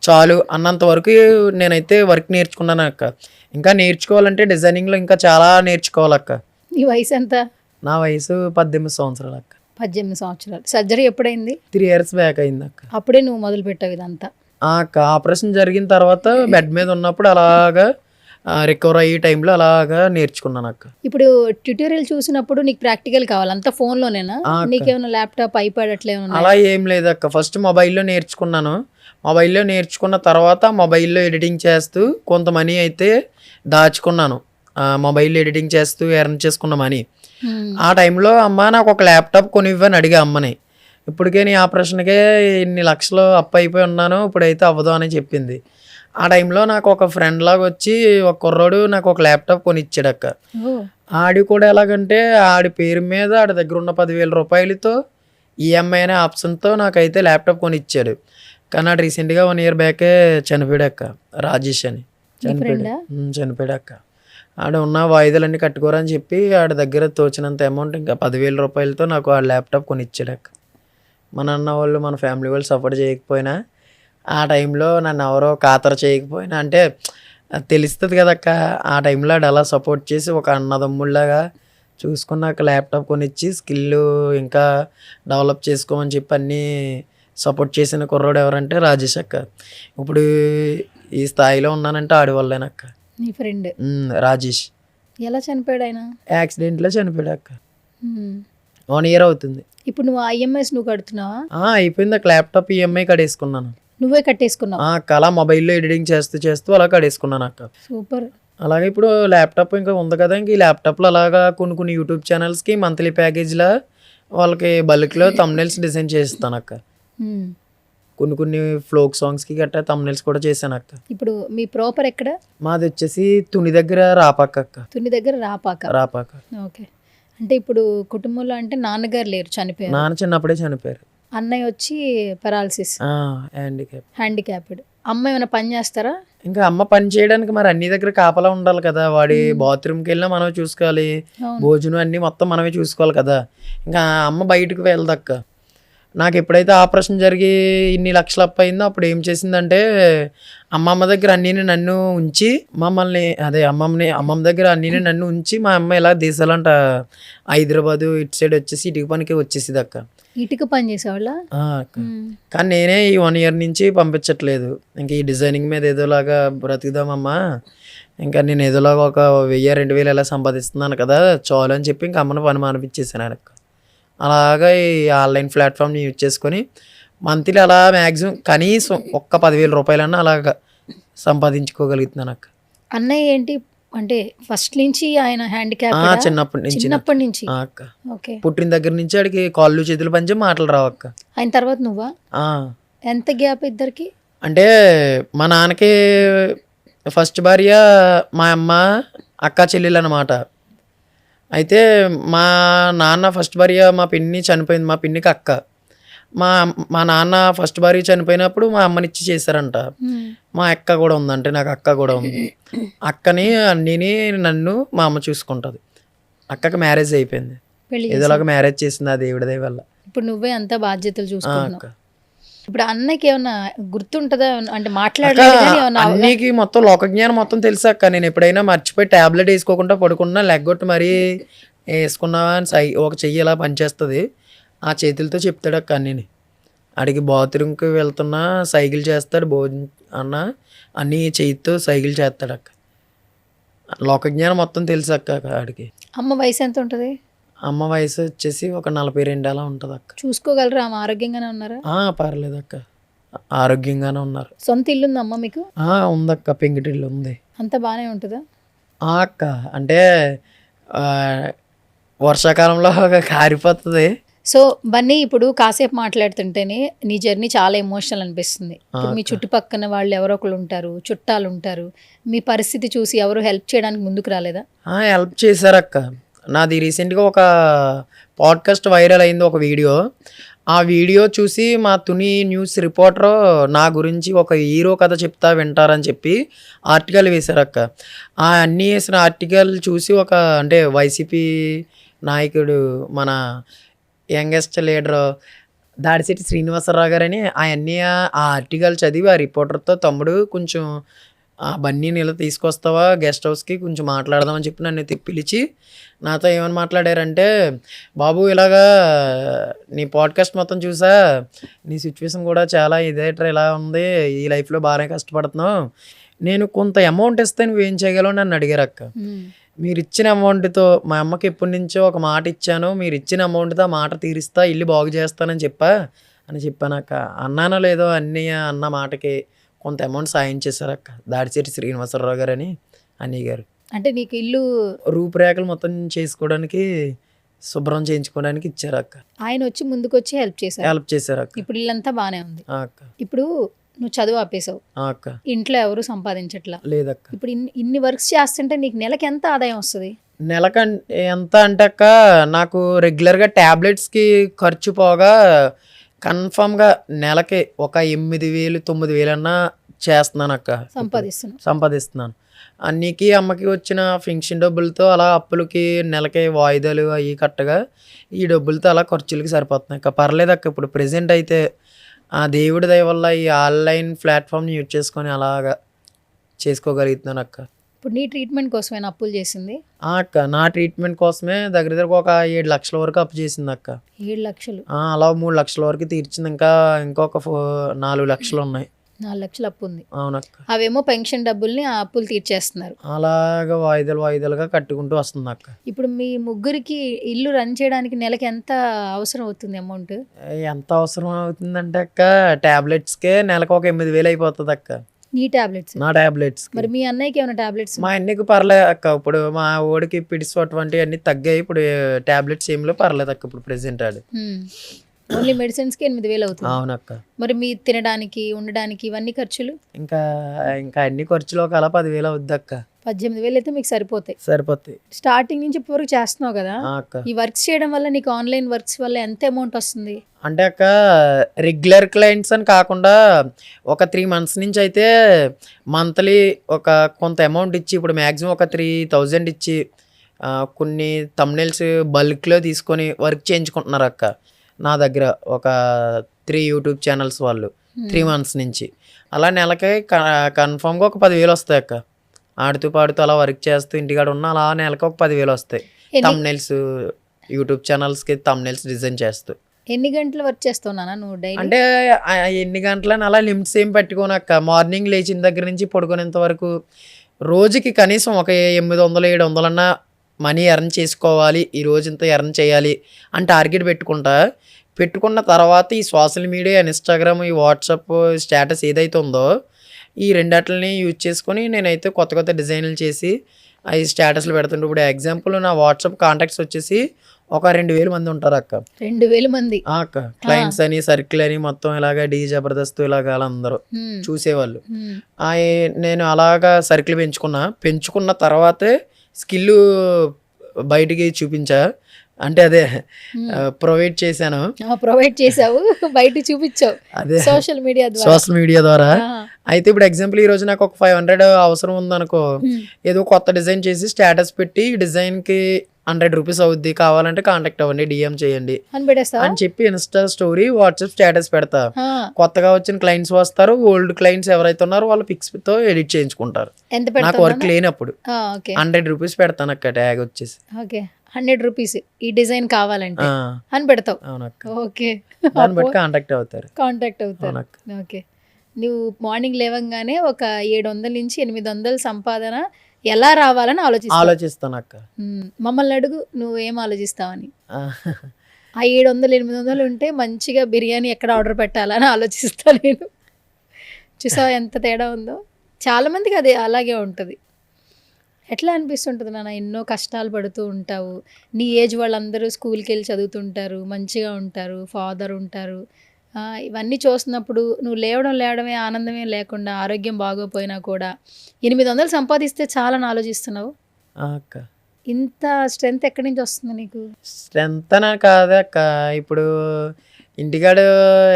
చాలు అన్నంత వరకు నేనైతే వర్క్ నేర్చుకున్నాను అక్క. ఇంకా నేర్చుకోవాలంటే డిజైనింగ్లో ఇంకా చాలా నేర్చుకోవాలక్క. నీ వయసు ఎంత? నా వయసు 18 సంవత్సరాలు అక్క. 18 సంవత్సరాలు. సర్జరీ ఎప్పుడైంది? 3 years బ్యాక్ అయింది అక్క. అప్పుడే నువ్వు మొదలు పెట్టావు ఇదంతా? అక్క ఆపరేషన్ జరిగిన తర్వాత బెడ్ మీద ఉన్నప్పుడు అలాగా రికవర్ అయ్యే టైంలో అలాగా నేర్చుకున్నాను అక్క. ఇప్పుడు ట్యూటోరియల్ చూసినప్పుడు నీకు ప్రాక్టికల్ కావాలి, అంతా ఫోన్లోనేనా? నీకేమైనా ల్యాప్టాప్, ఐప్యాడ్ అట్లా ఏమన్నా? అలా ఏం లేదు అక్క. ఫస్ట్ మొబైల్లో నేర్చుకున్నాను. మొబైల్లో నేర్చుకున్న తర్వాత మొబైల్లో ఎడిటింగ్ చేస్తూ కొంత మనీ అయితే దాచుకున్నాను. మొబైల్లో ఎడిటింగ్ చేస్తూ ఎర్న్ చేసుకున్న మనీ. ఆ టైంలో అమ్మ నాకు ఒక ల్యాప్టాప్ కొనివ్వని అడిగా అమ్మని. ఇప్పటికే నీ ఆపరేషన్కే ఇన్ని లక్షలు అప్పు అయిపోయి ఉన్నాను, ఇప్పుడైతే అవ్వదు అని చెప్పింది. ఆ టైంలో నాకు ఒక ఫ్రెండ్ లాగా వచ్చి ఒక కుర్రోడు నాకు ఒక ల్యాప్టాప్ కొనిచ్చాడు అక్క. ఆడి కూడా ఎలాగంటే ఆడి పేరు మీద ఆడి దగ్గర ఉన్న 10,000 రూపాయలతో ఈఎంఐ అనే ఆప్షన్తో నాకైతే ల్యాప్టాప్ కొనిచ్చాడు. కానీ ఆడు రీసెంట్గా 1 year బ్యాకే చనిపోయాడు అక్క. రాజేష్ అని చనిపోయాడు అక్క. ఆడ ఉన్న వాయిదాలన్నీ కట్టుకోరని చెప్పి ఆడి దగ్గర తోచినంత అమౌంట్ ఇంకా 10,000 రూపాయలతో నాకు ఆ ల్యాప్టాప్ కొనిచ్చాడు అక్క. మన అన్న వాళ్ళు మన ఫ్యామిలీ వాళ్ళు సపోర్ట్ చేయకపోయినా, ఆ టైంలో నన్ను ఎవరో ఖాతరు చేయకపోయినా, అంటే తెలుస్తుంది కదక్క, ఆ టైంలో ఆడు అలా సపోర్ట్ చేసి ఒక అన్నదమ్ముళ్ళగా చూసుకున్నాక ల్యాప్టాప్ కొనిచ్చి స్కిల్ ఇంకా డెవలప్ చేసుకోమని చెప్పి అన్నీ సపోర్ట్ చేసిన కుర్రోడు ఎవరంటే రాజేష్ అక్క. ఇప్పుడు ఈ స్థాయిలో ఉన్నానంటే ఆడి వల్లేనక్క. నీ ఫ్రెండ్ రాజేష్. ఎలా చనిపోయాడు ఆయన? యాక్సిడెంట్లో చనిపోయాడు అక్క. 1 year అవుతుంది. ఇప్పుడు నువ్వు ఐఎంఐస్ నువ్వు కడుతున్నావా? అయిపోయింది అక్క. ల్యాప్టాప్ ఈఎంఐ కడేసుకున్నాను. నువ్వే కట్టేసుకున్నావు? అక్క అలా మొబైల్లో ఎడిటింగ్ చేస్తూ అలా కడేసుకున్నాను అక్క. సూపర్. అలాగే ఇప్పుడు ల్యాప్టాప్ ఇంకా ఉంది కదా, ఇంక ఈ ల్యాప్టాప్లో అలాగా కొన్ని యూట్యూబ్ ఛానల్స్కి మంత్లీ ప్యాకేజ్లా వాళ్ళకి బల్క్లో తమ్నెల్స్ డిజైన్ చేస్తాను అక్క. కొన్ని ఫ్లోక్ సాంగ్స్కి గట్టా తమ్నెల్స్ కూడా చేశాను అక్క. ఇప్పుడు మీ ప్రాపర్ ఎక్కడ? మాది వచ్చేసి తుని దగ్గర రాపాక అక్క. తుని దగ్గర రాపాక. ఓకే. అంటే ఇప్పుడు కుటుంబంలో అంటే నాన్నగారు లేరు, చనిపోయారు. నాన్న చిన్నప్పుడే చనిపోయారు. అన్నయ్య వచ్చి పెరాలసిస్, హ్యాండిక్యాప్డ్. అమ్మ ఏమైనా పని చేస్తారా? ఇంకా అమ్మ పని చేయడానికి మరి అన్ని దగ్గర కాపలా ఉండాలి కదా. వాడి బాత్రూమ్కి వెళ్ళినా మనమే చూసుకోవాలి, భోజనం అన్ని మొత్తం మనమే చూసుకోవాలి కదా. ఇంకా అమ్మ బయటకు వెళ్దక్క. నాకు ఎప్పుడైతే ఆపరేషన్ జరిగి ఇన్ని లక్షలు అప్పు అయిందో అప్పుడు ఏం చేసిందంటే అమ్మమ్మ దగ్గర అన్నీ నన్ను ఉంచి అమ్మమ్మ దగ్గర అన్నీ నన్ను ఉంచి మా అమ్మ ఇలా దేశాలంట హైదరాబాదు ఇటు సైడ్ వచ్చేసి ఇటుక పనికి వచ్చేసింది అక్క. ఇటుక పని చేసేవాళ్ళ అక్క. కానీ నేనే ఈ 1 year నుంచి పంపించట్లేదు. ఇంకా ఈ డిజైనింగ్ మీద ఏదోలాగా బ్రతుకుదామమ్మా, ఇంకా నేను ఏదోలాగా ఒక 1000-2000 ఎలా సంపాదిస్తున్నాను కదా చాలు అని చెప్పి ఇంకా అమ్మను పని మానిపించేసాను అక్క. అలాగా ఈ ఆన్లైన్ ప్లాట్ఫామ్ని యూజ్ చేసుకొని మంత్లీ అలా మ్యాక్సిమం కనీసం ఒక్క 10,000 రూపాయలన్నా అలాగా సంపాదించుకోగలుగుతున్నాను అక్క. అన్నయ్య ఏంటి అంటే ఫస్ట్ నుంచి ఆయన హ్యాండిక్యాప్? చిన్నప్పటి నుంచి అక్క. ఓకే. పుట్టిన దగ్గర నుంచి ఆడికి కాళ్ళు చేతులు పంచి మాటలు రావు అక్క. ఆయన తర్వాత నువ్వా? ఎంత గ్యాప్ ఇద్దరికి? అంటే మా నాన్నకి ఫస్ట్ భార్య మా అమ్మ అక్క చెల్లెలు అన్నమాట. అయితే మా నాన్న ఫస్ట్ భార్య మా పిన్ని చనిపోయింది, మా పిన్నికి అక్క. మా నాన్న ఫస్ట్ భార్య చనిపోయినప్పుడు మా అమ్మనిచ్చి చేశారంట. మా అక్క కూడా ఉంది, అంటే నాకు అక్క కూడా ఉంది. అక్కని అన్నీని నన్ను మా అమ్మ చూసుకుంటుంది. అక్కకి మ్యారేజ్ అయిపోయింది, ఏదోలాగా మ్యారేజ్ చేసింది ఆ దేవుడి దయ వల్ల. ఇప్పుడు నువ్వే అంతా బాధ్యతలు చూసుకుంటున్నావు. ఇప్పుడు అన్నకి ఏమన్నా గుర్తుంటుందా అంటే అన్నీకి మొత్తం లోకజ్ఞానం మొత్తం తెలుసు అక్క. నేను ఎప్పుడైనా మర్చిపోయి టాబ్లెట్ వేసుకోకుండా పడుకున్నా లెగ్గొట్టి మరీ వేసుకున్నావా అని ఒక చెయ్యి ఇలా పనిచేస్తుంది, ఆ చేతులతో చెప్తాడు అక్క అన్నీని. అడిగి బాత్రూమ్కి వెళ్తున్నా సైకిల్ చేస్తాడు, భోజనం అన్న అన్నీ చేతితో సైకిల్ చేస్తాడు అక్క. లోకజ్ఞానం మొత్తం తెలుసు అక్క ఆడికి. అమ్మ వయసు ఎంత ఉంటుంది? అమ్మ వయసు వచ్చేసి ఒక 42 అలా ఉంటుంది అక్క. చూసుకోగలరా? ఆమె ఆరోగ్యంగానే ఉన్నారా? పర్లేదు అక్క, ఆరోగ్యంగానే ఉన్నారు. సొంత ఇల్లు ఉందమ్మా మీకు? ఉందక్క, పెంకిటిల్లు ఉంది. అంతా బాగానే ఉంటుందా? అక్క అంటే ఆ, వర్షాకాలంలో కారిపోతుంది. సో బన్నీ, ఇప్పుడు కాసేపు మాట్లాడుతుంటేనే నీ జర్నీ చాలా ఎమోషనల్ అనిపిస్తుంది. ఇప్పుడు మీ చుట్టుపక్కన వాళ్ళు ఎవరో ఒకరు ఉంటారు, చుట్టాలు ఉంటారు, మీ పరిస్థితి చూసి ఎవరు హెల్ప్ చేయడానికి ముందుకు రాలేదా? హెల్ప్ చేశారక్క. నాది రీసెంట్గా ఒక పాడ్కాస్ట్ వైరల్ అయింది, ఒక వీడియో. ఆ వీడియో చూసి మా తుని న్యూస్ రిపోర్టర్ నా గురించి ఒక హీరో కథ చెప్తా వింటారని చెప్పి ఆర్టికల్ వేశారక్క. ఆ అన్నీ వేసిన ఆర్టికల్ చూసి ఒక అంటే వైసీపీ నాయకుడు, మన యంగెస్ట్ లీడర్ దాడిశెట్టి శ్రీనివాసరావు గారని అవన్నీ ఆ ఆర్టికల్ చదివి ఆ రిపోర్టర్తో, తమ్ముడు కొంచెం ఆ బన్నీని ఇలా తీసుకొస్తావా గెస్ట్ హౌస్కి, కొంచెం మాట్లాడదామని చెప్పి నన్ను పిలిచి నాతో ఏమని మాట్లాడారంటే, బాబు ఇలాగా నీ పాడ్కాస్ట్ మొత్తం చూసా, నీ సిచ్యువేషన్ కూడా చాలా ఇదేట్రా ఇలా ఉంది, ఈ లైఫ్లో బాగానే కష్టపడుతున్నావు, నేను కొంత అమౌంట్ ఇస్తే నువ్వేం చేయగలవు నన్ను అడిగారక్క. మీరు ఇచ్చిన అమౌంట్తో మా అమ్మకి ఎప్పటి నుంచో ఒక మాట ఇచ్చాను, మీరు ఇచ్చిన అమౌంట్తో ఆ మాట తీరిస్తా, ఇల్లు బాగు చేస్తానని చెప్పానక్క. అన్నానో లేదో అన్నయ్య అన్న మాటకి కొంత అమౌంట్ సాయం చేశారక్క దాడిశెట్టి శ్రీనివాసరావు గారు అని అన్నయ్య గారు. అంటే నీకు ఇల్లు రూపురేఖలు మొత్తం చేసుకోవడానికి, శుభ్రం చేయించుకోవడానికి ఇచ్చారక్క. ఆయన వచ్చి ముందుకు వచ్చి హెల్ప్ చేశారక్క. ఇప్పుడు ఇల్లంతా బాగానే ఉంది. అక్క ఇప్పుడు నువ్వు చదువు ఆపేసావు, అక్క ఇంట్లో ఎవరు సంపాదించట్లా, లేదక్క. ఇప్పుడు ఇన్ని వర్క్స్ చేస్తుంటే నీకు నెలకి ఎంత ఆదాయం వస్తుంది? నెలకంటే ఎంత అంటే అక్క, నాకు రెగ్యులర్గా ట్యాబ్లెట్స్కి ఖర్చు పోగా కన్ఫామ్గా నెలకి ఒక 8,000 9,000 అన్నా చేస్తున్నాను అక్క, సంపాదిస్తున్నాను. అన్నికి అమ్మకి వచ్చిన ఫింక్షన్ డబ్బులతో అలా అప్పులకి నెలకి వాయిదాలు అవి కట్టగా ఈ డబ్బులతో అలా ఖర్చులకి సరిపోతున్నాయి అక్క. పర్లేదు అక్క, ఇప్పుడు ప్రెజెంట్ అయితే ఆ దేవుడి దయ వల్ల ఈ ఆన్లైన్ ప్లాట్ఫామ్ని యూజ్ చేసుకొని అలాగా చేసుకోగలుగుతున్నాను అక్క. ఇప్పుడు నీ ట్రీట్మెంట్ కోసమే అప్పులు చేసింది? అక్క నా ట్రీట్మెంట్ కోసమే దగ్గర ఒక 7 లక్షల వరకు అప్పు చేసింది అక్క. 7 లక్షలు? అలా 3 లక్షల వరకు తీర్చింది. ఇంకొక 4 లక్షలు ఉన్నాయి. 4 లక్షలు అప్పు ఉంది. అవునక్క. అవేమో పెన్షన్ డబ్బుల్ని ఆ అప్పులు తీర్చేస్తున్నారు. అలాగా వాయిదాలుగా కట్టుకుంటూ వస్తుంది అక్క. ఇప్పుడు మీ ముగ్గురికి ఇల్లు రన్ చేయడానికి నెలకి ఎంత అవసరం అవుతుంది అమౌంట్? ఎంత అవసరం అవుతుందంటే అక్క, టాబ్లెట్స్కే నెలకు ఒక 8,000 అయిపోతుంది అక్క. నీ టాబ్లెట్స్? నా టాబ్లెట్స్. మరి మీ అన్నయ్యకి ఏమైనా టాబ్లెట్స్? మా అన్నయ్యకి పర్లేదు అక్క. ఇప్పుడు మా ఓడికి పిడిస్ అటువంటివి అన్ని తగ్గాయి. ఇప్పుడు టాబ్లెట్స్ ఏమిలో పర్లేదు అక్క. ఇప్పుడు ప్రెసెంట్ ఆడు ఓన్లీ మెడిసిన్స్కి 8,000 అవుతుంది. అవునక్క. మరి మీ తినడానికి, ఉండడానికి ఇవన్నీ ఖర్చులు? ఇంకా అన్ని ఖర్చులు ఒక అలా 10,000 అవుద్ది అక్క. 18,000 అయితే మీకు సరిపోతాయి. స్టార్టింగ్ నుంచి ఇప్పుడు వరకు చేస్తున్నావు కదా, ఈ వర్క్స్ చేయడం వల్ల నీకు ఆన్లైన్ వర్క్స్ వల్ల ఎంత అమౌంట్ వస్తుంది? అంటే అక్క రెగ్యులర్ క్లయింట్స్ అని కాకుండా ఒక 3 months నుంచి అయితే మంత్లీ ఒక కొంత అమౌంట్ ఇచ్చి, ఇప్పుడు మ్యాక్సిమం ఒక 3,000 ఇచ్చి కొన్ని థంబ్నెయిల్స్ బల్క్లో తీసుకొని వర్క్ చేయించుకుంటున్నారు అక్క. నా దగ్గర ఒక 3 యూట్యూబ్ ఛానల్స్ వాళ్ళు 3 months నుంచి అలా నెలకి కన్ఫామ్గా ఒక 10,000 వస్తాయి అక్క. ఆడుతూ పాడుతూ అలా వర్క్ చేస్తూ ఇంటికాడ ఉన్న అలా నెలకి ఒక 10,000 వస్తాయి. థంబ్నెయిల్స్ యూట్యూబ్ ఛానల్స్కి థంబ్నెయిల్స్ డిజైన్ చేస్తూ. ఎన్ని గంటలు వర్క్ చేస్తున్నానా నువ్వు డైలీ? అంటే ఎన్ని గంటలని అలా లిమిట్స్ ఏం పెట్టుకోనక్క. మార్నింగ్ లేచిన దగ్గర నుంచి పడుకునేంత వరకు రోజుకి కనీసం ఒక 800 700 అన్నా మనీ ఎర్న్ చేసుకోవాలి, ఈ రోజు ఇంత ఎర్న్ చేయాలి అని టార్గెట్ పెట్టుకున్న తర్వాత ఈ సోషల్ మీడియా, ఇన్స్టాగ్రామ్, ఈ వాట్సాప్ స్టేటస్ ఏదైతే ఉందో ఈ రెండాటిని యూజ్ చేసుకొని నేనైతే కొత్త డిజైన్లు చేసి అవి స్టేటస్లు పెడుతుంటే, ఇప్పుడు ఎగ్జాంపుల్ నా వాట్సాప్ కాంటాక్ట్స్ వచ్చేసి ఒక 2,000 మంది ఉంటారు అక్క. 2,000 మంది అక్క. క్లయింట్స్ అని, సర్కిల్ అని మొత్తం ఇలాగా డీ జబర్దస్త్ ఇలాగా అందరూ చూసేవాళ్ళు. నేను అలాగా సర్కిల్ పెంచుకున్న తర్వాతే స్కిల్ బయటికి చూపించా. అంటే అదే ప్రొవైడ్ చేసావు, బయట చూపించావు అదే సోషల్ మీడియా ద్వారా. అయితే ఇప్పుడు ఎగ్జాంపుల్ ఈ రోజు నాకు ఒక 500 అవసరం ఉందనుకో, ఏదో కొత్త డిజైన్ చేసి స్టేటస్ పెట్టి డిజైన్ కి 100 రూపీస్ అవుద్ది, కావాలంటే కాంటాక్ట్ అవ్వండి, డిఎం చేయండి అని చెప్పి ఇన్స్టా స్టోరీ, వాట్సాప్ స్టేటస్ పెడతా. కొత్తగా వచ్చిన క్లయింట్స్ వస్తారు, ఓల్డ్ క్లయింట్స్ ఎవరైతే ఉన్నారో వాళ్ళ పిక్స్ తో ఎడిట్ చేయించుకుంటారు. నాకు వర్క్ లేనప్పుడు 100 రూపీస్ పెడతాను అక్క. ట్యాగ్ వచ్చేసి 100 రూపీస్ ఈ డిజైన్ కావాలంటే అని పెడతావు. ఓకే, దాన్ని బట్టి కాంటాక్ట్ అవుతారు. ఓకే, నువ్వు మార్నింగ్ లేవంగానే ఒక 700 నుంచి 800 సంపాదన ఎలా రావాలని ఆలోచిస్తాను అక్క. మమ్మల్ని అడుగు నువ్వేం ఆలోచిస్తావని. ఆ 700-800 ఉంటే మంచిగా బిర్యానీ ఎక్కడ ఆర్డర్ పెట్టాలని ఆలోచిస్తాను నేను. చూసావా ఎంత తేడా ఉందో. చాలా మందికి అది అలాగే ఉంటుంది. ఎట్లా అనిపిస్తుంటుంది నాన్న, ఎన్నో కష్టాలు పడుతూ ఉంటావు, నీ ఏజ్ వాళ్ళందరూ స్కూల్కి వెళ్ళి చదువుతుంటారు, మంచిగా ఉంటారు, ఫాదర్ ఉంటారు, ఇవన్నీ చూస్తున్నప్పుడు నువ్వు లేవడమే ఆనందమే లేకుండా ఆరోగ్యం బాగోపోయినా కూడా 800 సంపాదిస్తే చాలని ఆలోచిస్తున్నావు. అక్క ఇంత స్ట్రెంగ్త్ ఎక్కడి నుంచి వస్తుంది నీకు? స్ట్రెంత్ అని కాదు అక్క, ఇప్పుడు ఇంటికాడ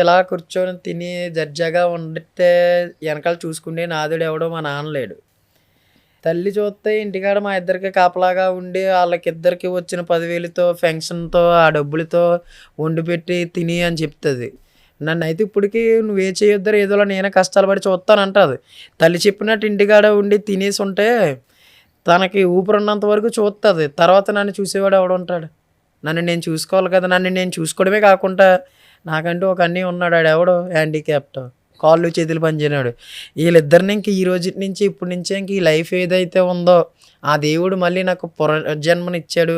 ఇలా కూర్చొని తిని దర్జాగా ఉండితే వెనకాల చూసుకుంటే నాదుడు ఎవడో మా నాన్న లేడు. తల్లి చూస్తే ఇంటికాడ మా ఇద్దరికి కాపలాగా ఉండి వాళ్ళకిద్దరికి వచ్చిన 10,000తో ఫెన్షన్తో ఆ డబ్బులతో వండి పెట్టి తిని అని చెప్తుంది. నన్ను అయితే ఇప్పటికీ నువ్వే చేయొద్దరు ఏదోలా నేనే కష్టాలు పడి చూస్తానంటుంది. తల్లి చెప్పినట్టు ఇంటికాడ ఉండి తినేసి ఉంటే తనకి ఊపిరిన్నంత వరకు చూస్తుంది. తర్వాత నన్ను చూసేవాడు ఎవడుంటాడు? నన్ను నేను చూసుకోవాలి కదా. నన్ను నేను చూసుకోవడమే కాకుండా నాకంటూ ఒక అన్నీ ఉన్నాడు. ఆడు ఎవడో హ్యాండిక్యాప్ట్, కాళ్ళు చేతులు పనిచేయనాడు. వీళ్ళిద్దరిని ఇంక ఈ రోజు నుంచి ఇప్పటి నుంచే ఇంక ఈ లైఫ్ ఏదైతే ఉందో ఆ దేవుడు మళ్ళీ నాకు పునర్జన్మనిచ్చాడు,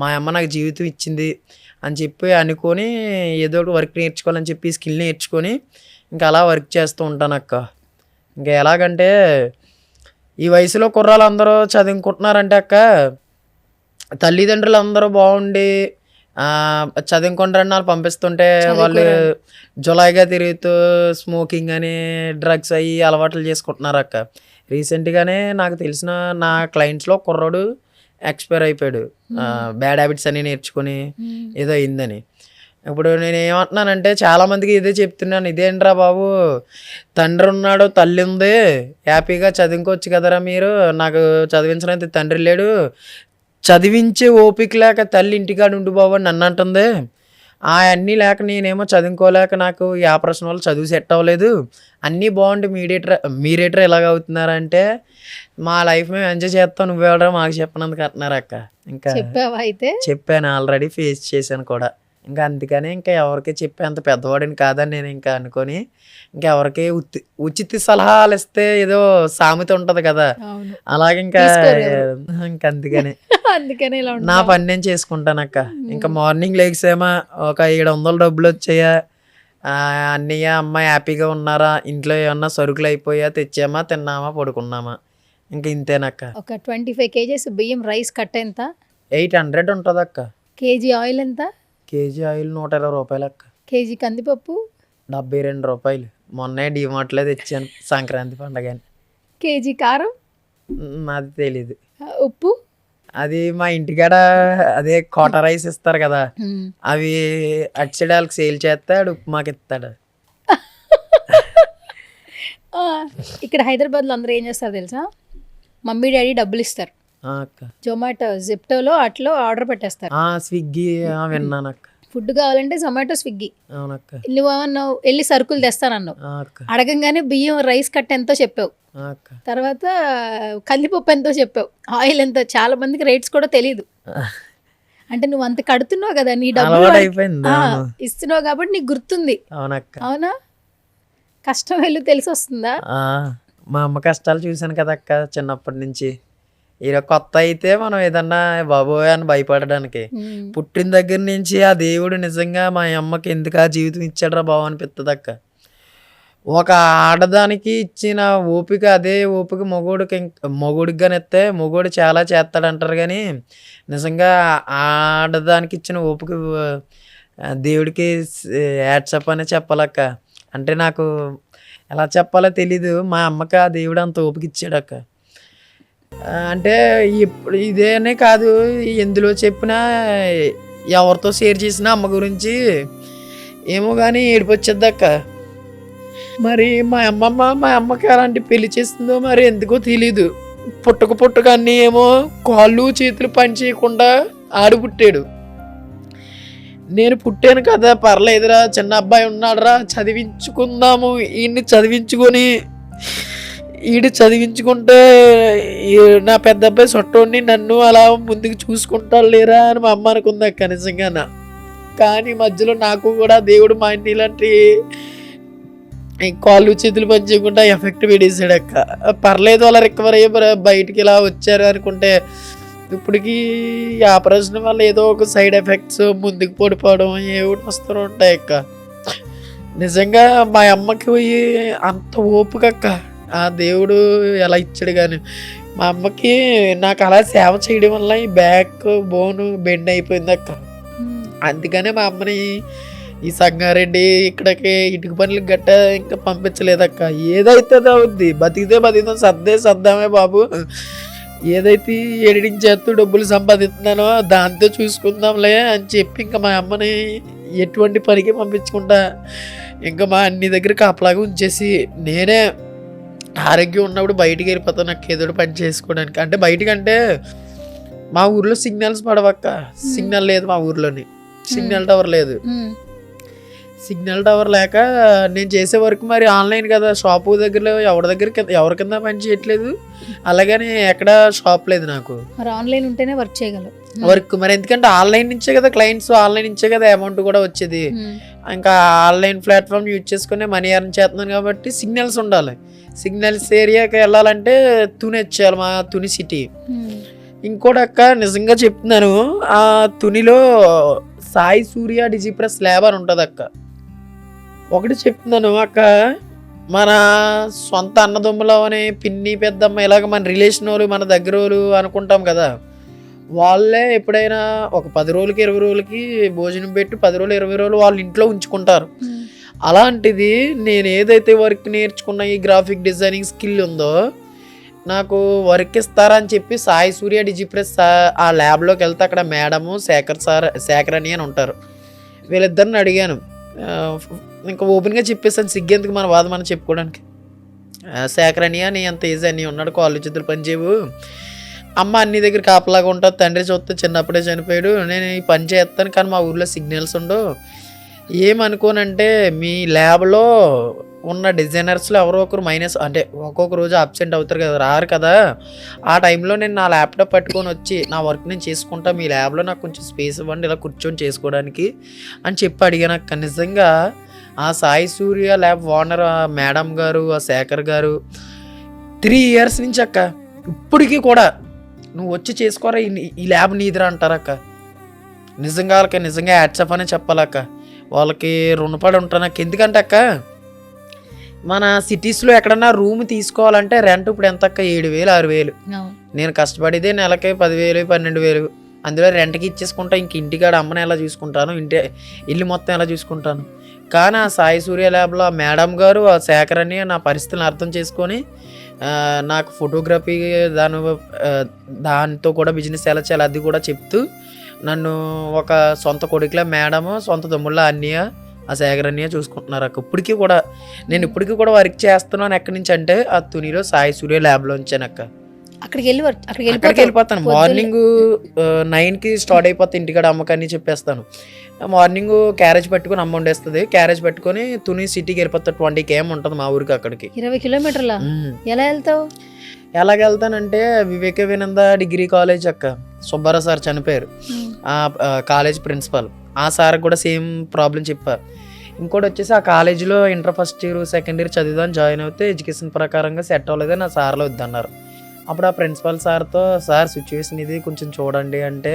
మా అమ్మ నాకు జీవితం ఇచ్చింది అని చెప్పి అనుకొని ఏదో ఒకటి వర్క్ నేర్చుకోవాలని చెప్పి స్కిల్ నేర్చుకొని ఇంకా అలా వర్క్ చేస్తూ ఉంటాను అక్క. ఇంకా ఎలాగంటే ఈ వయసులో కుర్రాళ్ళు అందరూ చదువుకుంటున్నారంటే అక్క, తల్లిదండ్రులు అందరూ బాగుండి చదువుకుంటారని వాళ్ళు పంపిస్తుంటే వాళ్ళు జులాయిగా తిరుగుతూ స్మోకింగ్ అని డ్రగ్స్ అయ్యి అలవాట్లు చేసుకుంటున్నారు అక్క. రీసెంట్గానే నాకు తెలిసిన నా క్లయింట్స్లో కుర్రాడు ఎక్స్పైర్ అయిపోయాడు, బ్యాడ్ హ్యాబిట్స్ అని నేర్చుకొని ఏదో అయిందని. ఇప్పుడు నేను ఏమంటున్నానంటే చాలామందికి ఇదే చెప్తున్నాను, ఇదేంట్రా బాబు, తండ్రి ఉన్నాడు తల్లి ఉంది, హ్యాపీగా చదువుకోవచ్చు కదరా మీరు, నాకు చదివించడానికి తండ్రి లేడు, చదివించే ఓపిక లేక తల్లి ఇంటికాడ ఉండి బాబు అని నన్ను అంటుంది. అన్నీ లేక నేనేమో చదువుకోలేక నాకు ఈ ఆపరేషన్ వల్ల చదువు సెట్ అవ్వలేదు, అన్నీ బాగుండి మీరేటర్ ఎలాగ అవుతున్నారంటే మా లైఫ్ మేము ఎంజాయ్ చేస్తాం, నువ్వెవడరా మాకు చెప్పినందుకు అంటున్నారు అక్క. ఇంకా చెప్పాను, ఆల్రెడీ ఫేస్ చేశాను కూడా. ఇంకా అందుకని ఇంకా ఎవరికి చెప్పేంత పెద్దవాడిని కాదని నేను ఇంకా అనుకొని ఇంకెవరికి ఉచిత సలహాలు ఇస్తే ఏదో సామెత ఉంటది కదా, అలాగే ఇంకా అందుకనే నా పని నేను చేసుకుంటాను అక్క. ఇంకా మార్నింగ్ లేచేమా ఒక 700 డబ్బులు వచ్చాయా, అన్నయ్య అమ్మ హ్యాపీగా ఉన్నారా, ఇంట్లో ఏమన్నా సరుకులు అయిపోయా తెచ్చామా తిన్నామా పడుకున్నామా, ఇంకా ఇంతేనక్క. ఒక 25 kgs బియ్యం రైస్ కట్ట ఎంత? 800 ఉంటుంది అక్క. కేజీ ఆయిల్ ఎంత? కేజీ ఆయిల్ 120 రూపాయలు అక్క. కేజీ కందిపప్పు 72 రూపాయలు. మొన్నే డిమార్ట్లో తెచ్చాను సంక్రాంతి పండగ. కేజీ కారం అది తెలీదు. ఉప్పు అది మా ఇంటికాడ అదే కోట రైస్ ఇస్తారు కదా, అవి అటు సైడ్ వాళ్ళకి సేల్ చేస్తాడు, ఉప్పు మాకు ఇస్తాడు. ఇక్కడ హైదరాబాద్లో అందరూ ఏం చేస్తారు తెలుసా, మమ్మీ డాడీ డబ్బులు ఇస్తారు, జొమాటో జిప్టోలో అట్లో ఆర్డర్ పెట్టేస్తారు. స్విగ్గీ విన్నాను అక్క. ఫుడ్ కావాలంటే జొమాటో స్విగ్గీ. అవునక్క. నువ్వు వెళ్ళి సరుకులు తెస్తానన్నావు, అడగంగానే బియ్యం రైస్ కట్ట ఎంతో చెప్పావు, తర్వాత కందిపప్పు ఎంతో చెప్పావు, ఆయిల్ ఎంతో. చాలా మందికి రేట్స్ కూడా తెలియదు. అంటే నువ్వు అంత కడుతున్నావు కదా, నీ డబ్బులు ఇస్తున్నావు కాబట్టి నీకు గుర్తుంది. అవునా? కష్టం వెళ్ళి తెలిసి వస్తుందా? మా అమ్మ కష్టాలు చూసాను కదా అక్క చిన్నప్పటి నుంచి. ఇలా కొత్త అయితే మనం ఏదన్నా బాబోయ్ అని భయపడడానికి, పుట్టిన దగ్గర నుంచి ఆ దేవుడు నిజంగా మా అమ్మకి ఎందుకు ఆ జీవితం ఇచ్చాడరా బాబు అనిపిస్తుంది అక్క. ఒక ఆడదానికి ఇచ్చిన ఓపిక అదే ఓపిక మొగుడికి కానీ ఇస్తే మొగుడు చాలా చేస్తాడంటారు, కానీ నిజంగా ఆడదానికి ఇచ్చిన ఓపిక దేవుడికి యాడ్సప్ అనే చెప్పాలక్క. అంటే నాకు ఎలా చెప్పాలో తెలీదు, మా అమ్మకి ఆ దేవుడు అంత ఓపిక ఇచ్చాడక్క. అంటే ఇప్పుడు ఇదేనే కాదు, ఎందులో చెప్పినా ఎవరితో షేర్ చేసినా అమ్మ గురించి ఏమో కానీ ఏడుపు వచ్చేది అక్క. మరి మా అమ్మకి అలాంటి పెళ్లి చేస్తుందో మరి ఎందుకో తెలీదు. పుట్టక అన్నీ ఏమో కాళ్ళు చేతులు పని చేయకుండా ఆడు పుట్టాడు. నేను పుట్టాను కదా, పర్లేదురా, చిన్న అబ్బాయి ఉన్నాడురా, చదివించుకుందాము, చదివించుకొని ఈడు చదివించుకుంటే నా పెద్ద అబ్బాయి సొట్టోడిని నన్ను అలా ముందుకు చూసుకుంటాడు లేరా అని మా అమ్మ అనుకుంది అక్క నిజంగా. కానీ మధ్యలో నాకు కూడా దేవుడు మా ఇంటి ఇలాంటి కాళ్ళు చేతులు పని చేయకుండా ఎఫెక్ట్ పెట్టేసాడు అక్క. పర్లేదు అలా రికవర్ అయ్యి బయటికి ఇలా వచ్చారు అనుకుంటే ఇప్పటికి ఆపరేషన్ వల్ల ఏదో ఒక సైడ్ ఎఫెక్ట్స్ ముందుకు పడిపోవడం ఏమిటి వస్తూ ఉంటాయి అక్క. నిజంగా మా అమ్మకి పోయి అంత ఓపిక అక్క ఆ దేవుడు ఎలా ఇచ్చాడు. కానీ మా అమ్మకి నాకు అలా సేవ చేయడం వల్ల ఈ బ్యాక్ బోన్ బెండ్ అయిపోయింది అక్క. అందుకనే మా అమ్మని ఈ సంగారెడ్డి ఇక్కడికి ఇటుక పనులకు గట్ట ఇంకా పంపించలేదక్క. ఏదైతే అవుద్ది, బతికితే బతికితే సర్దామే బాబు, ఏదైతే ఎడిటింగ్ చేస్తూ డబ్బులు సంపాదిస్తున్నానో దాంతో చూసుకుందాంలే అని చెప్పి ఇంకా మా అమ్మని ఎటువంటి పనికి పంపించకుండా ఇంకా మా అన్ని దగ్గర కాపలాగా ఉంచేసి నేనే ఆరోగ్యం ఉన్నప్పుడు బయటికి వెళ్ళిపోతాను నాకు ఏదో పని చేసుకోవడానికి. అంటే బయటికంటే మా ఊర్లో సిగ్నల్స్ పడవక్క. సిగ్నల్ లేదు మా ఊర్లోని, సిగ్నల్ టవర్ లేదు. సిగ్నల్ టవర్ లేక నేను చేసే వర్క్ మరి ఆన్లైన్ కదా, షాపు దగ్గర ఎవరి కింద పని చేయట్లేదు, అలాగని ఎక్కడ షాప్ లేదు నాకు. మరి ఆన్లైన్ ఉంటేనే వర్క్ చేయగలరు వర్క్ మరి ఎందుకంటే ఆన్లైన్ నుంచే కదా క్లయింట్స్, ఆన్లైన్ నుంచే కదా అమౌంట్ కూడా వచ్చేది. ఇంకా ఆన్లైన్ ప్లాట్ఫామ్ యూజ్ చేసుకుని మనీ ఎర్న్ చేస్తున్నాను కాబట్టి సిగ్నల్స్ ఉండాలి. సిగ్నల్స్ ఏరియాకి వెళ్ళాలంటే తుని వచ్చేయాలి, మా తుని సిటీ. ఇంకోటి అక్క నిజంగా చెప్తున్నాను, ఆ తునిలో సాయి సూర్య డిజిప్రెస్ ల్యాబ్ అని ఉంటుంది అక్క. ఒకటి చెప్తున్నాను అక్క, మన సొంత అన్నదమ్ములు అని పిన్ని పెద్దమ్మ ఇలాగ మన రిలేషన్ వాళ్ళు మన దగ్గర వాళ్ళు అనుకుంటాం కదా, వాళ్ళే ఎప్పుడైనా ఒక 10 రోజులకి 20 రోజులకి భోజనం పెట్టి 10 రోజులు 20 రోజులు వాళ్ళ ఇంట్లో ఉంచుకుంటారు. అలాంటిది నేను ఏదైతే వర్క్ నేర్చుకున్న ఈ గ్రాఫిక్ డిజైనింగ్ స్కిల్ ఉందో నాకు వర్క్ ఇస్తారని చెప్పి సాయి సూర్య డిజిప్రెస్ ఆ ల్యాబ్లోకి వెళ్తే అక్కడ మేడము శేఖర్ అని ఉంటారు. వీళ్ళిద్దరిని అడిగాను, ఇంకా ఓపెన్గా చెప్పేసాను, సిగ్గెందుకు మన వాదం మనం చెప్పుకోవడానికి. శేఖర్ అని అంత ఈజీ అని ఉన్నాడు, కాళ్ళు చేతులు పని చేయవు, అమ్మ అన్ని దగ్గర కాపలాగా ఉంటుంది, తండ్రి చూస్తే చిన్నప్పుడే చనిపోయాడు, నేను ఈ పని చేస్తాను కానీ మా ఊర్లో సిగ్నల్స్ ఉండవు. ఏమనుకోనంటే మీ ల్యాబ్లో ఉన్న డిజైనర్స్లో ఎవరో ఒకరు మైనస్ అంటే ఒక్కొక్క రోజు అబ్సెంట్ అవుతారు కదా, రారు కదా, ఆ టైంలో నేను నా ల్యాప్టాప్ పట్టుకొని వచ్చి నా వర్క్ నేను చేసుకుంటా, మీ ల్యాబ్లో నాకు కొంచెం స్పేస్ ఇవ్వండి ఇలా కూర్చొని చేసుకోవడానికి అని చెప్పి అడిగాను అక్క. నిజంగా ఆ సాయి సూర్య ల్యాబ్ ఓనర్ ఆ మేడం గారు, ఆ శేఖర్ గారు 3 years నుంచి అక్క ఇప్పటికీ కూడా నువ్వు వచ్చి చేసుకోరా ఈ ల్యాబ్ నీదిరా అంటారక్క. నిజంగా వాళ్ళకి నిజంగా యాడ్సప్ అనే చెప్పాలక్క, వాళ్ళకి రుణపడి ఉంటాను నాకు. ఎందుకంటే అక్క మన సిటీస్లో ఎక్కడన్నా రూమ్ తీసుకోవాలంటే రెంట్ ఇప్పుడు ఎంత అక్క, 7,000 6,000. నేను కష్టపడితే నెలకి 10,000 12,000, అందులో రెంట్కి ఇచ్చేసుకుంటా. ఇంక ఇంటికాడ అమ్మని ఎలా చూసుకుంటాను, ఇల్లు మొత్తం ఎలా చూసుకుంటాను. కానీ ఆ సాయి సూర్య ల్యాబ్లో ఆ మేడం గారు ఆ శేఖర్ అని నా పరిస్థితిని అర్థం చేసుకొని నాకు ఫోటోగ్రఫీ దాంతో కూడా బిజినెస్ ఎలా చేయాలి అది కూడా చెప్తూ నన్ను ఒక సొంత కొడుకులా మేడము, సొంత తమ్ముళ్ళ అన్నయ్య ఆ శేఖర్ అన్నయ్య చూసుకుంటున్నారు అక్క. ఇప్పటికీ కూడా నేను ఇప్పటికీ వర్క్ చేస్తున్నాను. ఎక్కడి నుంచి అంటే ఆ తునిలో సాయి సూర్య ల్యాబ్లో ఉంచాను అక్క. అక్కడికి వెళ్ళిపోతాను. మార్నింగ్ 9కి స్టార్ట్ అయిపోతే ఇంటికాడ అమ్మకని చెప్పేస్తాను. మార్నింగ్ క్యారేజ్ పెట్టుకుని అమ్మ వండేస్తుంది, క్యారేజ్ పెట్టుకుని తుని సిటీకి వెళ్ళిపోతాను. 20 km ఉంటుంది మా ఊరికి అక్కడికి. 20 kilometers ఎలా వెళ్తావు? ఎలాగ వెళ్తానంటే వివేకానంద డిగ్రీ కాలేజ్ అక్క, సుబ్బారావు సార్ చనిపోయారు, ఆ కాలేజ్ ప్రిన్సిపల్, ఆ సార్ కూడా సేమ్ ప్రాబ్లం చెప్పారు. ఇంకోటి వచ్చేసి ఆ కాలేజీలో inter first year second year చదివిదాన్ని జాయిన్ అవుతే ఎడ్యుకేషన్ ప్రకారంగా సెట్ అవ్వలేదు, నా సార్లో వద్దన్నారు. అప్పుడు ఆ ప్రిన్సిపల్ సార్తో సార్ సిచ్యువేషన్ ఇది కొంచెం చూడండి అంటే,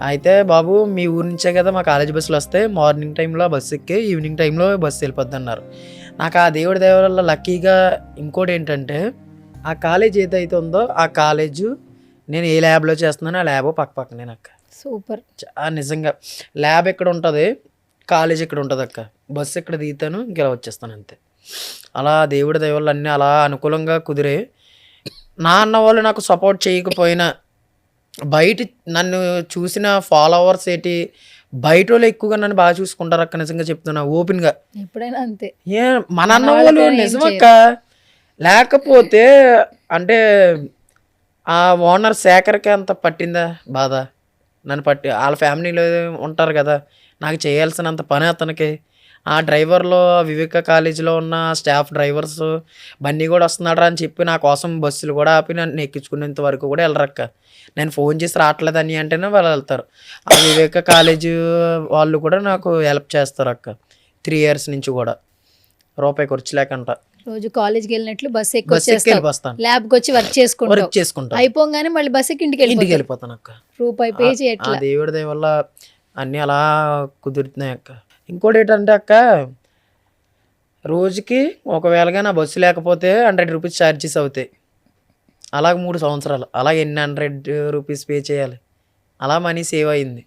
అయితే బాబు మీ ఊరి నుంచే కదా మా కాలేజ్ బస్సులు వస్తాయి, మార్నింగ్ టైంలో బస్సు ఎక్కి ఈవినింగ్ టైంలో బస్సు వెళ్ళిపోద్ది అన్నారు. నాకు ఆ దేవుడి దయ వల్ల లక్కీగా ఇంకోటి ఏంటంటే ఆ కాలేజ్ ఏదైతే ఉందో ఆ కాలేజు నేను ఏ ల్యాబ్లో చేస్తున్నానో ఆ ల్యాబ్ పక్కనే అక్క. సూపర్. నిజంగా ల్యాబ్ ఎక్కడ ఉంటుంది, కాలేజ్ ఎక్కడ ఉంటుంది అక్క, బస్సు ఎక్కడ దిగుతాను ఇంకా వచ్చేస్తాను అంతే. అలా దేవుడి దయ వల్ల అన్నీ అలా అనుకూలంగా కుదిరే. నా అన్న వాళ్ళు నాకు సపోర్ట్ చేయకపోయినా బయట నన్ను చూసిన ఫాలోవర్స్ ఏంటి బయట వాళ్ళు ఎక్కువగా నన్ను బాగా చూసుకుంటారు అక్క. నిజంగా చెప్తున్నా ఓపెన్గా, ఎప్పుడైనా అంతే. మన అన్న వాళ్ళు నిజమక్క. లేకపోతే అంటే ఆ ఓనర్ శేఖర్కి అంత పట్టిందా బాధ, నన్ను వాళ్ళ ఫ్యామిలీలో ఉంటారు కదా, నాకు చేయాల్సినంత పని అతనికి. ఆ డ్రైవర్లో వివేక కాలేజీలో ఉన్న స్టాఫ్ డ్రైవర్స్ బండి కూడా వస్తున్నాడు అని చెప్పి నా కోసం బస్సులు కూడా ఆపి నన్ను ఎక్కించుకునేంత వరకు కూడా వెళ్ళరక్క. నేను ఫోన్ చేసి రావట్లేదని అంటేనే వాళ్ళు వెళ్తారు. ఆ వివేక కాలేజీ వాళ్ళు కూడా నాకు హెల్ప్ చేస్తారు అక్క 3 years నుంచి కూడా. రూపాయి ఖర్చు లేకంట. రోజు కాలేజ్కి వెళ్ళినట్లు బస్ ఎక్కి బస్ ఎక్కి వచ్చేస్తావు, వెళ్ళిపోతాను, ల్యాబ్కి వచ్చి వర్క్ చేసుకుంటావు, వర్క్ చేసుకుంటాను, అయిపోగానే మళ్ళీ బస్ ఎక్కి ఇంటికి ఇంటికి వెళ్ళిపోతావు. వెళ్ళిపోతాను అక్క. రూపాయి పే ఆ చేయట్లా. దేవుడి దయ వల్ల అన్నీ అలా కుదురుతున్నాయి అక్క. ఇంకోటి ఏంటంటే అక్క, రోజుకి ఒకవేళగా నా బస్సు లేకపోతే 100 రూపీస్ ఛార్జెస్ అవుతాయి. అలాగ 3 సంవత్సరాలు, అలాగ ఎన్ని 100 రూపీస్ పే చేయాలి, అలా మనీ సేవ్ అయింది.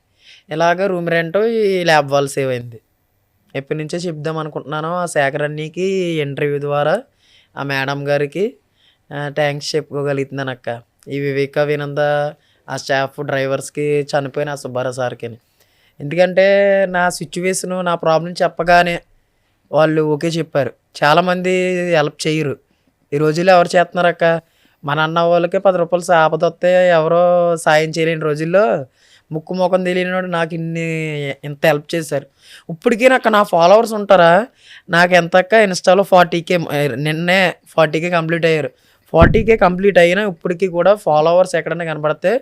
ఇలాగ రూమ్ రెంట్, ఈ ల్యాబ్ వాళ్ళు సేవ్ అయింది. ఎప్పటి నుంచో చెప్దాం అనుకుంటున్నాను. ఆ శేఖర్ అన్నీకి ఇంటర్వ్యూ ద్వారా ఆ మేడం గారికి థ్యాంక్స్ చెప్పుకోగలుగుతున్నాను అక్క. ఈ వివేక వినంద ఆ స్టాఫ్ డ్రైవర్స్కి, చనిపోయిన ఆ సుబ్బారావు సార్కి. ఎందుకంటే నా సిచ్యువేషను, నా ప్రాబ్లం చెప్పగానే వాళ్ళు ఓకే చెప్పారు. చాలామంది హెల్ప్ చేయరు ఈ రోజుల్లో. ఎవరు చేస్తున్నారు అక్క? మన అన్న వాళ్ళకి 10 రూపాయలు ఆపదొస్తే ఎవరో సాయం చేయలేని రోజుల్లో ముక్కు ముఖం తెలియనివాడు నాకు ఇంత హెల్ప్ చేశారు. ఇప్పటికీ నాకు నా ఫాలోవర్స్ ఉంటారా? నాకు ఎంతక్క ఇన్స్టాలో 40K, నిన్నే 40K కంప్లీట్ అయ్యారు. 40K కంప్లీట్ అయినా ఇప్పటికీ కూడా ఫాలోవర్స్ ఎక్కడైనా కనపడితే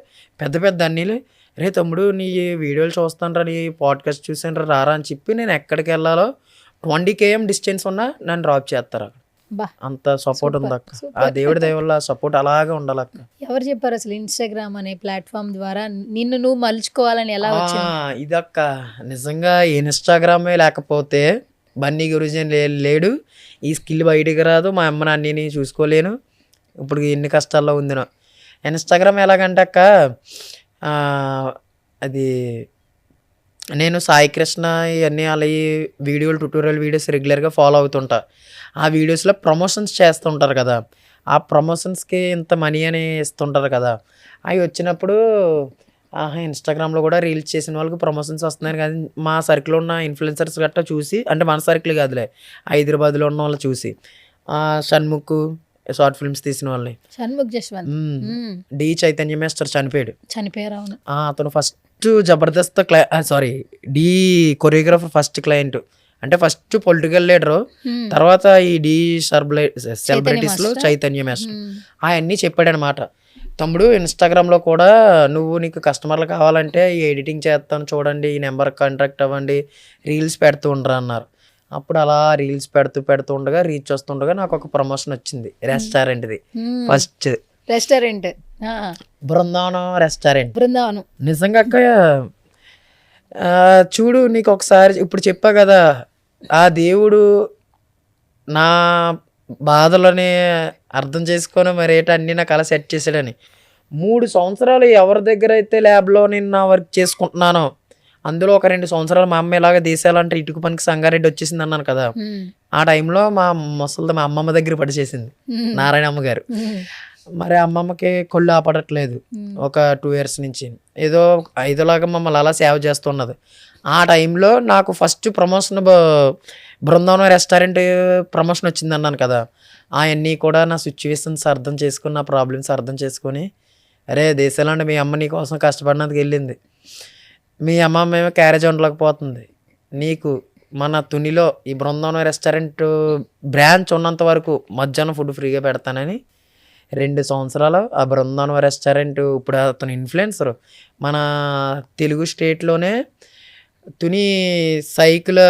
పెద్ద పెద్ద అన్నీలు, రే తమ్ముడు నీ వీడియోలు చూస్తాను రా, నీ పాడ్కాస్ట్ చూసాను రా, రారా అని చెప్పి నేను ఎక్కడికి వెళ్ళాలో 20 km డిస్టెన్స్ ఉన్నా నన్ను డ్రాప్ చేస్తారు అక్కడ. బా, అంత సపోర్ట్ ఉంది అక్క. సూపర్. ఆ దేవుడి దయ వల్ల సపోర్ట్ అలాగే ఉండాలి అక్క. ఎవరు చెప్పారు అసలు ఇన్స్టాగ్రామ్ అనే ప్లాట్ఫామ్ ద్వారా నిన్ను నువ్వు మలుచుకోవాలని ఎలా వచ్చింది? ఇదక్క నిజంగా ఇన్స్టాగ్రామే లేకపోతే బన్నీ గురించి లేడు, ఈ స్కిల్ బయటికి రాదు, మా అమ్మ నాన్నని చూసుకోలేను, ఇప్పుడు ఎన్ని కష్టాల్లో ఉంది నా. ఇన్స్టాగ్రామ్ ఎలాగంటే అక్క, అది నేను సాయి కృష్ణ ఇవన్నీ అలా వీడియోలు, ట్యూటోరియల్ వీడియోస్ రెగ్యులర్గా ఫాలో అవుతుంటా. ఆ వీడియోస్లో ప్రమోషన్స్ చేస్తుంటారు కదా, ఆ ప్రమోషన్స్కి ఇంత మనీ అని ఇస్తుంటారు కదా, అవి వచ్చినప్పుడు ఇన్స్టాగ్రామ్లో కూడా రీల్స్ చేసిన వాళ్ళకి ప్రమోషన్స్ వస్తున్నాయి. కానీ మా సర్కిల్లో ఉన్న ఇన్ఫ్లుయెన్సర్స్ గట్టా చూసి, అంటే మన సర్కిల్ కాదులే, హైదరాబాద్లో ఉన్న వాళ్ళు చూసి, షణ్ముఖ్ షార్ట్ ఫిల్మ్స్ తీసిన వాళ్ళని, షణ్ముఖ్ జశ్వంత్ డి చైతన్య మాస్టర్ చనిపోయారు. అవును. అతను first Jabardasth sorry Dhee choreographer, first client, అంటే ఫస్ట్ పొలిటికల్ లీడరు, తర్వాత ఈ డి సెలబ్రిటీస్ లో చైతన్య మాస్టర్. అవన్నీ చెప్పాడనమాట. తమ్ముడు ఇన్స్టాగ్రామ్లో కూడా నీకు కస్టమర్లు కావాలంటే ఈ ఎడిటింగ్ చేస్తాను చూడండి, ఈ నెంబర్ కాంటాక్ట్ అవ్వండి, రీల్స్ పెడుతూ ఉండరా అన్నారు. అప్పుడు అలా రీల్స్ పెడుతూ ఉండగా, రీచ్ వస్తుండగా నాకు ఒక ప్రమోషన్ వచ్చింది రెస్టారెంట్ది. First restaurant Brindavanam restaurant. Brindavanam నిజంగా అక్క, చూడు నీకు ఒకసారి ఇప్పుడు చెప్పా కదా, ఆ దేవుడు నా బాధలని అర్థం చేసుకొని మరి అన్నీ నాకు అలా సెట్ చేశాడని. 3 సంవత్సరాలు ఎవరి దగ్గర అయితే ల్యాబ్లో నేను నా వర్క్ చేసుకుంటున్నానో, అందులో ఒక 2 సంవత్సరాలు మా అమ్మ ఇలాగ దేశాలంటే ఇటుకు పనికి సంగారెడ్డి వచ్చేసింది అన్నాను కదా, ఆ టైంలో మా ముసలిది మా అమ్మమ్మ దగ్గర పడిచేసింది, నారాయణమ్మ గారు. మరి అమ్మమ్మకి కొళ్ళు ఆపడట్లేదు ఒక 2 years నుంచి, ఏదోలాగా మమ్మల్ని అలా సేవ చేస్తున్నది. ఆ టైంలో నాకు first promotion Brindavanam restaurant promotion వచ్చింది అన్నాను కదా, అవన్నీ కూడా నా సిచ్యువేషన్స్ అర్థం చేసుకుని, నా ప్రాబ్లమ్స్ అర్థం చేసుకొని, అరే దేశాలంటే మీ అమ్మ నీ కోసం కష్టపడినందుకు వెళ్ళింది, మీ అమ్మ మేము క్యారేజ్ ఉండలేకపోతుంది, నీకు మన తునిలో ఈ బృందావనం రెస్టారెంట్ బ్రాంచ్ ఉన్నంత వరకు మధ్యాహ్నం ఫుడ్ ఫ్రీగా పెడతానని 2 సంవత్సరాలు ఆ బృందావనం రెస్టారెంట్. ఇప్పుడు అతను ఇన్ఫ్లుయెన్సర్, మన తెలుగు స్టేట్లోనే తుని సైకిల్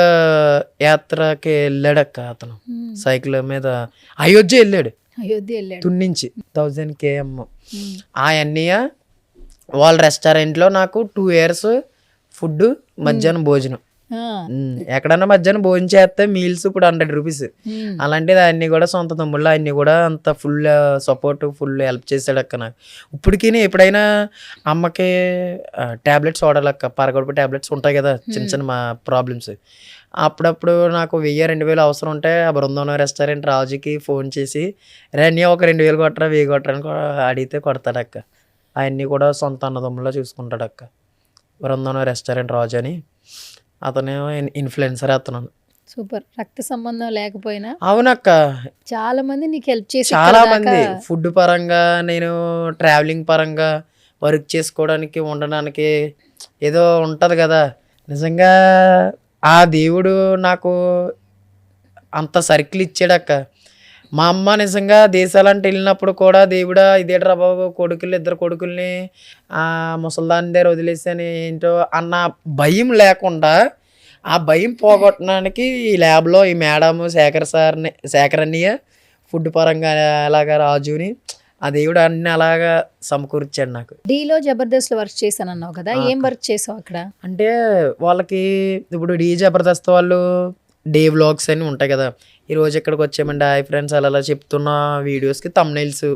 యాత్రకి వెళ్ళాడక్క. అతను సైకిల్ మీద అయోధ్య వెళ్ళాడు తుని నుంచి 1000 km. ఆ అన్నయ్య వాళ్ళ రెస్టారెంట్లో నాకు 2 years ఫుడ్, మధ్యాహ్నం భోజనం. ఎక్కడన్నా మధ్యాహ్నం భోజనం చేస్తే మీల్స్ ఇప్పుడు 100 రూపీస్. అలాంటిది అన్ని కూడా సొంత తమ్ముళ్ళు, అన్ని కూడా అంత ఫుల్ సపోర్ట్, ఫుల్ హెల్ప్ చేశాడు అక్క నాకు. ఇప్పటికీ ఎప్పుడైనా అమ్మకి ట్యాబ్లెట్స్ వాడాలక్క, పరగడుపు ట్యాబ్లెట్స్ ఉంటాయి కదా చిన్న చిన్న మా ప్రాబ్లమ్స్, అప్పుడప్పుడు నాకు 1000-2000 అవసరం ఉంటే ఆ బృందావనం రెస్టారెంట్ రాజుకి ఫోన్ చేసి, రేణ్య ఒక 2000 కొట్టరా 1000 కొట్టరా అని అడిగితే కొడతాడక్క. అవన్నీ కూడా సొంత అన్నదమ్ముల్లో చూసుకుంటాడక్క. బృందావనం రెస్టారెంట్ రాజు అని, అతనేమో ఇన్ఫ్లుయెన్సర్. అతను సూపర్. రక్త సంబంధం లేకపోయినా అవునక్క, చాలా మంది నీకు హెల్ప్ చేసి, చాలా మంది ఫుడ్ పరంగా, నేను ట్రావెలింగ్ పరంగా, వర్క్ చేసుకోవడానికి, ఉండడానికి ఏదో ఉంటుంది కదా. నిజంగా ఆ దేవుడు నాకు అంత సర్కిల్ ఇచ్చాడక్క. మా అమ్మ నిజంగా దేశాలంటే వెళ్ళినప్పుడు కూడా, దేవుడా ఇదేట్రా బాబు, 2 కొడుకుల్ని ముసల్దాని దగ్గర వదిలేసాను ఏంటో అన్న భయం లేకుండా ఆ భయం పోగొట్టడానికి ఈ ల్యాబ్లో ఈ మేడం శేఖర్ అన్నయ్య ఫుడ్ పరంగా అలాగా రాజుని ఆ దేవుడు అన్ని అలాగా సమకూర్చాడు నాకు. డీలో జబర్దస్త్లో వర్క్ చేశాను అన్నావు కదా, ఏం వర్క్ చేసావు అక్కడ? అంటే వాళ్ళకి ఇప్పుడు డీ జబర్దస్త్ వాళ్ళు డే వ్లాగ్స్ అని ఉంటాయి కదా, ఈరోజు ఇక్కడికి వచ్చామండి హాయ్ ఫ్రెండ్స్ అలా చెప్తున్న వీడియోస్కి తమ్నైల్స్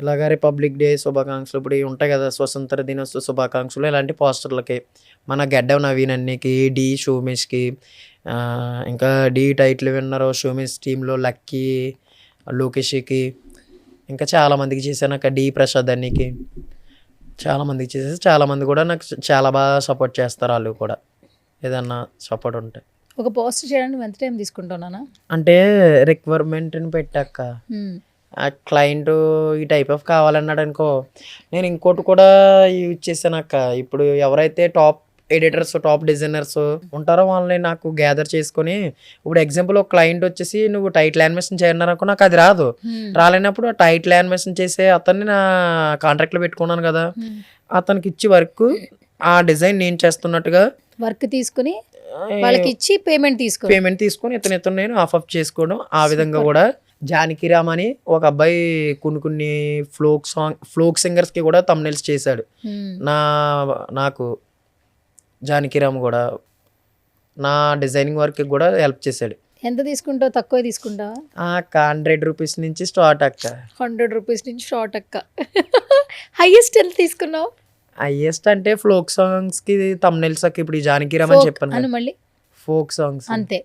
ఇలాగ రిపబ్లిక్ డే శుభాకాంక్షలు ఇప్పుడు ఇవి ఉంటాయి కదా, స్వతంత్ర దినోత్సవ శుభాకాంక్షలు, ఇలాంటి పోస్టర్లకి మన గడ్డ నవీన్ అన్నికి, డి షోమేష్కి, ఇంకా డి టైటిల్ విన్నర్ షోమేష్ టీంలో లక్కీ లోకేష్కి, ఇంకా చాలామందికి చేశాను అక్కడ డి ప్రసాద్ అన్నికి, చాలామందికి చేసేసి చాలామంది కూడా నాకు చాలా బాగా సపోర్ట్ చేస్తారు. వాళ్ళు కూడా ఏదన్నా సపోర్ట్ ఉంటే. ఒక పోస్ట్ చేయడానికి ఎంత టైం తీసుకుంటున్నానా అంటే రిక్వైర్మెంట్ని పెట్టాక ఆ క్లయింట్ ఈ టైప్ ఆఫ్ కావాలన్నాడు అనుకో, నేను ఇంకోటి కూడా యూజ్ చేశాను అక్క. ఇప్పుడు ఎవరైతే టాప్ ఎడిటర్స్ టాప్ డిజైనర్స్ ఉంటారో వాళ్ళని నాకు గ్యాదర్ చేసుకొని, ఇప్పుడు ఎగ్జాంపుల్ ఒక క్లయింట్ వచ్చేసి నువ్వు టైటిల్ యానిమేషన్ చేయన్నారనుకో, నాకు అది రాలేనప్పుడు ఆ టైటిల్ యానిమేషన్ చేసే అతన్ని నా కాంట్రాక్ట్లో పెట్టుకున్నాను కదా, అతనికి ఇచ్చి వర్క్ ఆ డిజైన్ నేను చేస్తున్నట్టుగా వర్క్ తీసుకుని వాళ్ళకి ఇచ్చి పేమెంట్ తీసుకొని ఇతను నేను ఆఫ్ చేసుకోవడం. ఆ విధంగా కూడా జానకి రామ్ అని ఒక అబ్బాయి కొన్ని ఫ్లోక్ సింగర్స్కి కూడా తమ్నైల్స్ చేశాడు. నాకు జానకి రామ్ కూడా నా డిజైనింగ్ వర్క్ కూడా హెల్ప్ చేశాడు. ఎంత తీసుకుంటావు? తక్కువ తీసుకుంటావా? 100 రూపీస్ నుంచి స్టార్ట్ అక్క. 100 రూపీస్ నుంచి స్టార్ట్ అక్క. హైయెస్ట్ ఎంత తీసుకున్నావు? హైయెస్ట్ అంటే ఫోక్ సాంగ్స్ కి తమ్నైల్స్ అక్క. ఇప్పుడు ఈ జానకి రామ్ అని చెప్పాను అను మళ్ళీ ఫోక్ సాంగ్స్ అంతే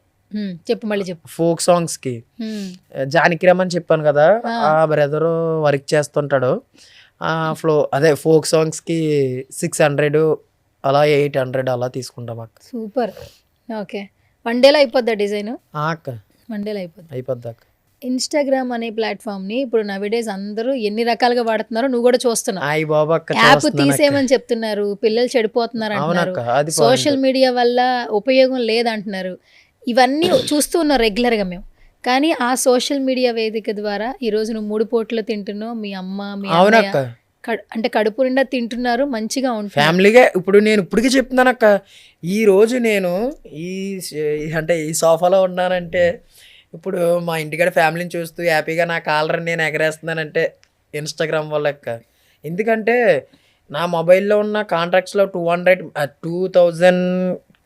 చెప్పు, మళ్ళీ చెప్పు. ఫోక్ సాంగ్స్ కి జానకి రామ్ అని చెప్పాను కదా, ఆ బ్రదర్ వర్క్ చేస్తుంటాడు. అదే ఫోక్ సాంగ్స్ కి 600 అలా 800 అలా తీసుకుంటాం అక్క. సూపర్. ఓకే, 1 డేలో అయిపోద్దా డిజైన్? అక్క 1 డేలో అయిపోద్ది అక్క. ఇన్స్టాగ్రామ్ అనే ప్లాట్ఫామ్ ని ఇప్పుడు నవిడేస్ అందరూ ఎన్ని రకాలుగా వాడుతున్నారో నువ్వు కూడా చూస్తున్నావు. అక్క యాప్ తీసేయమని చెప్తున్నారు, పిల్లలు చెడిపోతున్నారు అంటున్నారు, సోషల్ మీడియా వల్ల ఉపయోగం లేదంటున్నారు. ఇవన్నీ చూస్తూ ఉన్నాం రెగ్యులర్ గా మేము. కానీ ఆ సోషల్ మీడియా వేదిక ద్వారా ఈ రోజు నువ్వు 3 పూటలు తింటున్నావు, మీ అమ్మ మీ అన్నయ్య అంటే కడుపు నిండా తింటున్నారు, మంచిగా ఉంటుంది ఫ్యామిలీగా. ఇప్పుడు నేను ఇప్పటికీ చెప్తున్నాను అక్క, ఈ రోజు నేను ఈ సోఫాలో ఉన్నానంటే ఇప్పుడు మా ఇంటికాడ ఫ్యామిలీని చూస్తూ హ్యాపీగా నా కాలర్ నేను ఎగరేస్తున్నానంటే ఇన్స్టాగ్రామ్ వల్ల అక్క. ఎందుకంటే నా మొబైల్లో ఉన్న కాంటాక్ట్స్లో 2000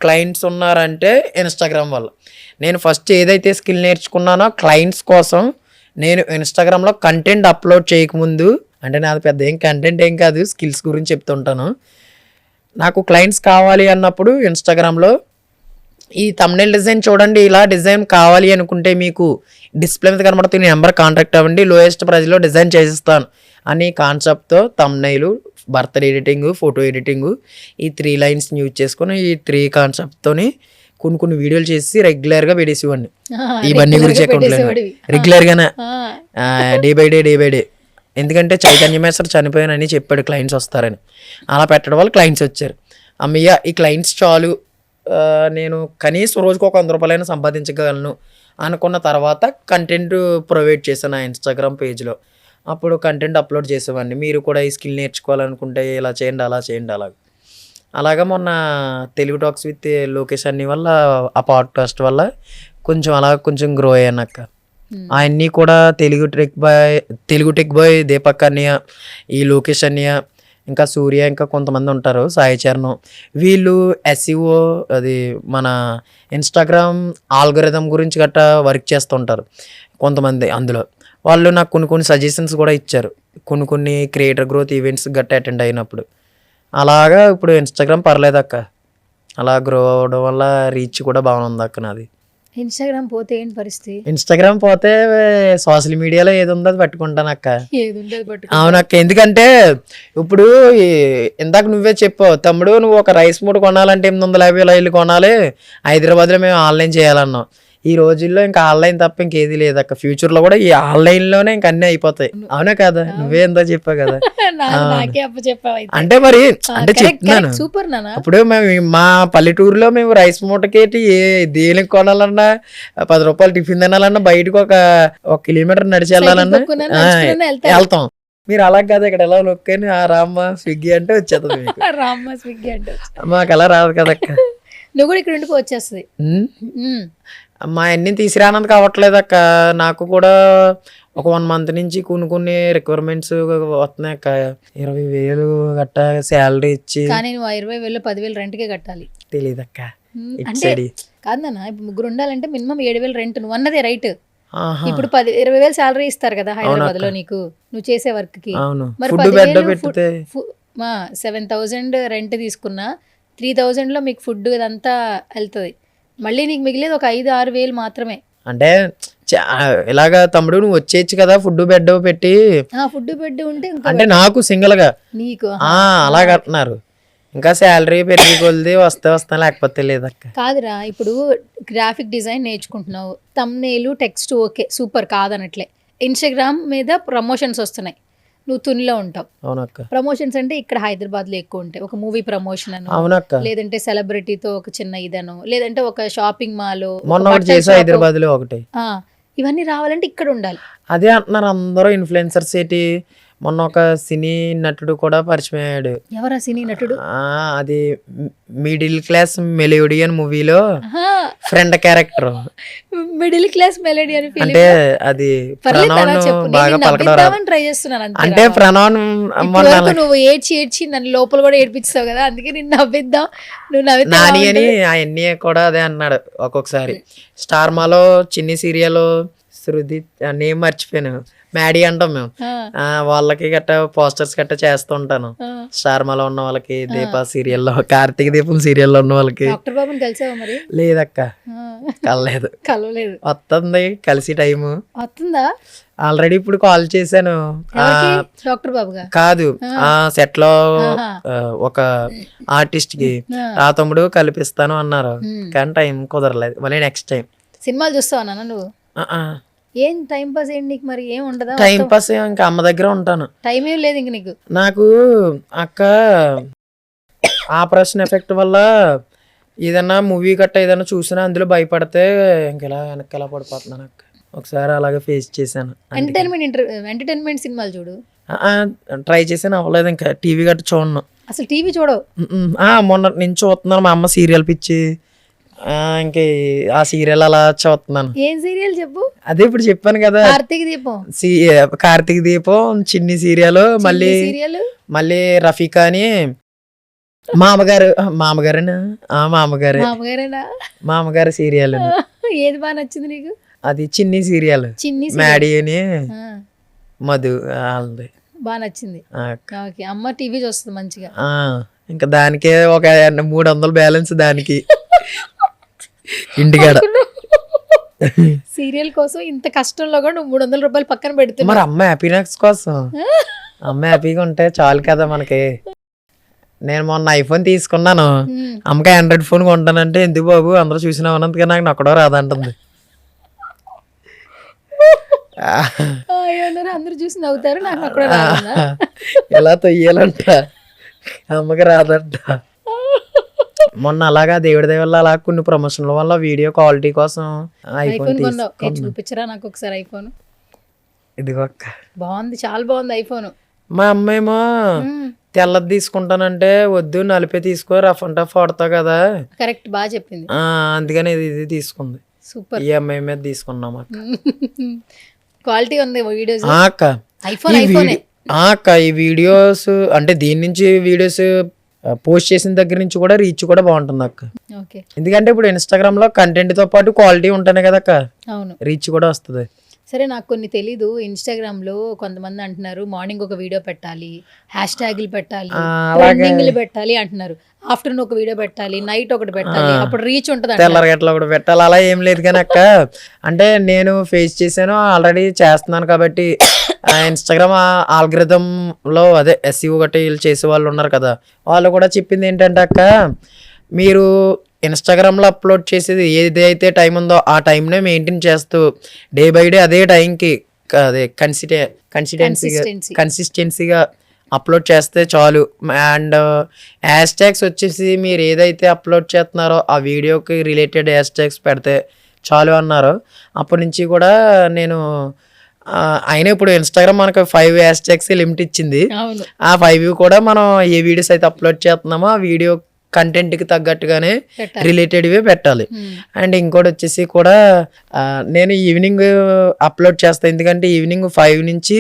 క్లయింట్స్ ఉన్నారంటే ఇన్స్టాగ్రామ్ వల్ల. నేను ఫస్ట్ ఏదైతే స్కిల్ నేర్చుకున్నానో క్లయింట్స్ కోసం, నేను ఇన్స్టాగ్రామ్లో కంటెంట్ అప్లోడ్ చేయకముందు, అంటే నాది పెద్ద కంటెంట్ ఏం కాదు, స్కిల్స్ గురించి చెప్తుంటాను. నాకు క్లయింట్స్ కావాలి అన్నప్పుడు ఇన్స్టాగ్రామ్లో ఈ తమ్నైల్ డిజైన్ చూడండి, ఇలా డిజైన్ కావాలి అనుకుంటే మీకు డిస్ప్లే మీద కనబడుతుంది నెంబర్ కాంటాక్ట్ అవ్వండి, లోయెస్ట్ ప్రైస్లో డిజైన్ చేసిస్తాను అని కాన్సెప్ట్తో thumbnail, birthday editing, photo editing, ఈ 3 లైన్స్ యూజ్ చేసుకొని ఈ 3 కాన్సెప్ట్తోని కొన్ని వీడియోలు చేసి రెగ్యులర్గా పెట్టేసేవాడిని. ఇవన్నీ గురించి రెగ్యులర్గానే డే బై డే. ఎందుకంటే చైతన్య మేస్టర్ చనిపోయానని చెప్పాడు క్లయింట్స్ వస్తారని, అలా పెట్టడం వల్ల క్లయింట్స్ వచ్చారు. అమ్మయ్య ఈ క్లయింట్స్ చాలు, నేను కనీసం రోజుకు ఒక 100 రూపాయలైనా సంపాదించగలను అనుకున్న తర్వాత కంటెంట్ ప్రొవైడ్ చేశాను నా ఇన్స్టాగ్రామ్ పేజ్లో. అప్పుడు కంటెంట్ అప్లోడ్ చేసేవాడిని. మీరు కూడా ఈ స్కిల్ నేర్చుకోవాలనుకుంటే ఇలా చేయండి, అలా చేయండి, అలాగా మొన్న తెలుగు టాక్స్ విత్ లోకేష్ అన్ని వల్ల, ఆ పాడ్కాస్ట్ వల్ల కొంచెం గ్రో అయ్యాను అక్క. అవన్నీ కూడా తెలుగు టెక్ బాయ్ దీపక్ అన్నయ్య, ఈ లోకేష్ అన్నయ్య, ఇంకా సూర్య, ఇంకా కొంతమంది ఉంటారు సాయి చరణం, వీళ్ళు SEO అది మన ఇన్స్టాగ్రామ్ ఆల్గరిథం గురించి గట్టా వర్క్ చేస్తుంటారు కొంతమంది. అందులో వాళ్ళు నాకు కొన్ని సజెషన్స్ కూడా ఇచ్చారు, కొన్ని క్రియేటర్ గ్రోత్ ఈవెంట్స్ గట్టా అటెండ్ అయినప్పుడు. అలాగా ఇప్పుడు ఇన్స్టాగ్రామ్ పర్లేదు అక్క, అలా గ్రో అవడం వల్ల రీచ్ కూడా బాగుంది అక్క నాది. ఇన్స్టాగ్రామ్ పోతే ఏంటి పరిస్థితి? ఇన్స్టాగ్రామ్ పోతే సోషల్ మీడియాలో ఏది ఉందో అది పట్టుకుంటాను అక్క. అవునక్క, ఎందుకంటే ఇప్పుడు ఇందాక నువ్వే చెప్పావు తమ్ముడు, నువ్వు ఒక రైస్ మూడు కొనాలంటే 850 ఇల్లు కొనాలి, హైదరాబాద్లో మేము ఆన్లైన్ చేయాలన్నాం. ఈ రోజుల్లో ఇంకా ఆన్లైన్ తప్ప ఇంకేది లేదక్క. ఫ్యూచర్ లో కూడా ఈ ఆన్లైన్ లోనే ఇంక అన్ని అయిపోతాయి. అవునా కదా, నువ్వే ఎంతో చెప్పావు కదా. అంటే మరి అంటే చెప్తున్నాను, ఇప్పుడు మేము మా పల్లెటూరులో మేము రైస్ మూటకేటి దేనికి కొనాలన్నా 10 రూపాయలు టిఫిన్ తినాలన్నా బయటకు ఒక కిలోమీటర్ నడిచి వెళ్ళాలన్నా వెళ్తాం. మీరు అలా కదా, ఇక్కడ ఎలా నొక్కని రామ్మ స్విగ్గీ అంటే వచ్చేస్తుంది, మాకు అలా రాదు కదక్క. నువ్వు కూడా ఇక్కడ ఉండిపో వచ్చేస్తుంది. మా అన్ని తీసుకురానందుకు అవ్వట్లేదు అక్క. నాకు కూడా ఒక 1 month నుంచి కొన్ని రిక్వైర్మెంట్స్ వస్తున్నాయి అక్క. 20,000 గట్ట శాలరీ ఇచ్చి. కానీ నువ్వు 20,000 10,000 రెంట్కే కట్టాలి. తెలియదు అక్క. అంటే కాదన్న, ఇప్పుడు ముగ్గురు ఉండాలంటే మినిమం 7,000 రెంట్. నువ్వు అన్నదే రైట్. ఇప్పుడు 20,000 శాలరీ ఇస్తారు కదా హైదరాబాద్ లో నీకు, నువ్వు చేసే వర్క్ కి. మరి 7,000 రెంట్ తీసుకున్నా 3,000 లో మీకు ఫుడ్ ఇదంతా వెళ్తుంది. మళ్ళీ నీకు మిగిలేదు ఒక 5-6 వేలు మాత్రమే. అంటే ఇలాగా తమ్ముడు నువ్వు వచ్చేయచ్చు కదా ఫుడ్ బెడ్ పెట్టి. ఫుడ్ బెడ్ ఉంటే అంటే నాకు సింగిల్ గా నీకు అలా కట్టినారు. ఇంకా శాలరీ పెరిగి కొలిది వస్తా లేకపోతే లేదక్క. కాదురా, ఇప్పుడు గ్రాఫిక్ డిజైన్ నేర్చుకుంటున్నావు, థంబ్నెయిల్ టెక్స్ట్ ఓకే సూపర్ కాదనట్లే. ఇన్స్టాగ్రామ్ మీద ప్రమోషన్స్ వస్తున్నాయి, నువ్వు తునిలో ఉంటావు. అవునక్క. ప్రమోషన్స్ అంటే ఇక్కడ హైదరాబాద్ లో ఎక్కువ ఉంటాయి. ఒక మూవీ ప్రమోషన్ అను, అవునక్క, లేదంటే సెలబ్రిటీతో ఒక చిన్న ఇదను, లేదంటే ఒక షాపింగ్ మాల్. మొన్న ఒకటి చేసా హైదరాబాద్ లో ఒకటి. ఇవన్నీ రావాలంటే ఇక్కడ ఉండాలి. అదే అంటున్నారు అందరూ ఇన్ఫ్లుయెన్సర్స్ ఏంటి. మొన్న ఒక సినీ నటుడు కూడా పరిచయం అయ్యాడు. ఎవరా సినీ నటుడు? అది మిడిల్ క్లాస్ మెలోడియన్ మూవీలో friend character. Middle class melody అని అంటే అది ప్రణవ్ బాగా పలకడం ట్రై చేస్తున్నాను. అంటే ప్రణవ్ నువ్వు ఏడ్చి నన్ను లోపల కూడా ఏడ్పిస్తావు కదా, అందుకే నిన్ను నవ్విద్దాం. నువ్వు నాని అని అవన్నీ కూడా అదే అన్నాడు. ఒక్కొక్కసారి స్టార్ మాలో చిన్ని సీరియల్ శృతి నేమ్ మర్చిపోయాను, మ్యాడీ అంటాం మేము. వాళ్ళకి గట్ట పోస్టర్స్ గట్ట చేస్తూ ఉంటాను. స్టార్ మాలో ఉన్న వాళ్ళకి, దీప సీరియల్లో, కార్తీక దీపం సీరియల్లో ఉన్న వాళ్ళకి. డాక్టర్ బాబుని కలిసావా మరి? లేదక్క, కలలేదు. వస్తుంది కలిసి టైము వస్తుందా? ఆల్రెడీ ఇప్పుడు కాల్ చేశాను. డాక్టర్ బాబు కాదు, సెట్ లో ఒక ఆర్టిస్ట్ కి ఆ తమ్ముడు కల్పిస్తాను అన్నారు, కానీ టైం కుదరలేదు. మళ్ళీ నెక్స్ట్ టైం. సినిమాలు చూస్తావా నాన్న నువ్వు? ఏం టైం పాస్ ఏంటి నీకు మరి? ఏం ఉండదా టైం పాస్? ఇంకా అమ్మ దగ్గర ఉంటాను, టైం ఏం లేదు ఇంక నీకు. నాకు అక్క ఆపరేషన్ ఎఫెక్ట్ వల్ల ఏదన్నా మూవీ గట్ట ఏదైనా చూసినా అందులో భయపడితే ఇంకెలా వెనక్కి ఎలా పడిపోతున్నాను అక్క. ఒకసారి అలాగే ఫేస్ చేశాను. ఎంటర్టైన్మెంట్ సినిమాలు చూడు. ట్రై చేసాను, అవ్వలేదు. ఇంకా టీవీ గట్ట చూడను. అసలు టీవీ చూడవు? మొన్న నేను చూస్తున్నాను, మా అమ్మ సీరియల్ పిచ్చి. ఇంక ఆ సీరియల్ అలా చూస్తున్నాను. ఏం సీరియల్ చెప్పు? అదే ఇప్పుడు చెప్పాను కదా, కార్తీక దీపం, చిన్ని సీరియల్, మళ్ళీ రఫీకా అని మామగారు సీరియల్. ఏది బాగా నచ్చింది నీకు? అది చిన్ని సీరియల్, మ్యాడీ అని మధు వాళ్ళది బాగా నచ్చింది. అమ్మ టీవీ చూస్తుంది మంచిగా. ఇంకా దానికే ఒక 300 బ్యాలెన్స్ దానికి ఇంటికాడ. సీరియల్ కోసం ఇంత కష్టంలో కూడా నువ్వు 300 రూపాయలు పక్కన పెడుతున్నావు. మరి అమ్మ హ్యాపీనెస్ కోసం, అమ్మ హ్యాపీగా ఉంటే చాలు కదా మనకి. నేను మొన్న ఐఫోన్ తీసుకున్నాను, అమ్మకి ఆండ్రాయిడ్ ఫోన్ కొంటానంటే ఎందుకు బాబు అందరూ చూసినా ఉన్నందుకే నాకు నొక్కడో రాదంటుంది. అందరూ చూసి నవ్వుతారు, నాకు ఎలా తొయ్యాలంట, అమ్మకి రాదంట. మొన్న అలాగా దేవుడి దయ వల్ల అలా కొన్ని ప్రమోషన్ల వల్ల వీడియో క్వాలిటీ కోసం ఐఫోన్ చూపించరా నాకు ఒకసారి. ఐఫోన్ ఇదిగో బాగుంది, చాలా బాగుంది ఐఫోన్. మా అమ్మ ఏమో తెల్లది తీసుకుంటానంటే వద్దు నలిపే తీసుకో, రఫ్ అండ్ టఫ్ వాడతావు కదా. కరెక్ట్, బాగా చెప్పింది. అందుకని ఇది తీసుకుంది. సూపర్. ఈఎంఐ మీద తీసుకున్నాం అక్క. క్వాలిటీ ఉంది వీడియోస్. అక్క ఈ వీడియోస్ అంటే దీని నుంచి వీడియోస్ పోస్ట్ చేసిన దగ్గర నుంచి కూడా రీచ్ కూడా బాగుంటుంది అక్క. ఎందుకంటే ఇప్పుడు ఇన్స్టాగ్రామ్ లో కంటెంట్ తో పాటు క్వాలిటీ ఉంటేనే కదా అక్క రీచ్ కూడా వస్తుంది. సరే, నాకు కొన్ని తెలీదు. ఇన్స్టాగ్రామ్ లో కొంతమంది అంటున్నారు మార్నింగ్ ఒక వీడియో పెట్టాలి, హ్యాష్ ట్యాగ్లు పెట్టాలి, ట్రెండింగ్లు పెట్టాలి అంటున్నారు. ఆఫ్టర్నూన్ ఒక వీడియో పెట్టాలి, నైట్ ఒకటి పెట్టాలి, అప్పుడు రీచ్ ఉంటుంది. తెల్లరగట్ల ఒకటి పెట్టాలి, అలా ఏం లేదు కానీ అక్క. అంటే నేను ఫేస్ చేశాను, ఆల్రెడీ చేస్తున్నాను కాబట్టి. ఇన్స్టాగ్రామ్ ఆల్గరిథం లో అదే SEO గట్టి చేసే వాళ్ళు ఉన్నారు కదా, వాళ్ళు కూడా చెప్పింది ఏంటంటే అక్క, మీరు ఇన్స్టాగ్రామ్లో అప్లోడ్ చేసేది ఏదైతే టైం ఉందో ఆ టైంనే మెయింటైన్ చేస్తూ డే బై డే అదే టైంకి అదే కన్సిస్టెన్సీగా అప్లోడ్ చేస్తే చాలు. అండ్ హ్యాష్ ట్యాగ్స్ వచ్చేసి మీరు ఏదైతే అప్లోడ్ చేస్తున్నారో ఆ వీడియోకి రిలేటెడ్ హ్యాష్ ట్యాగ్స్ పెడితే చాలు అన్నారు. అప్పటి నుంచి కూడా నేను అయినా ఇప్పుడు ఇన్స్టాగ్రామ్ మనకు 5 హ్యాష్ ట్యాగ్స్ లిమిట్ ఇచ్చింది. ఆ 5 కూడా మనం ఏ వీడియోస్ అయితే అప్లోడ్ చేస్తున్నామో ఆ వీడియో కంటెంట్కి తగ్గట్టుగానే పెట్టాలి. రిలేటెడ్వే పెట్టాలి. అండ్ ఇంకోటి వచ్చేసి కూడా నేను ఈవినింగ్ అప్లోడ్ చేస్తాను, ఎందుకంటే ఈవినింగ్ 5 నుంచి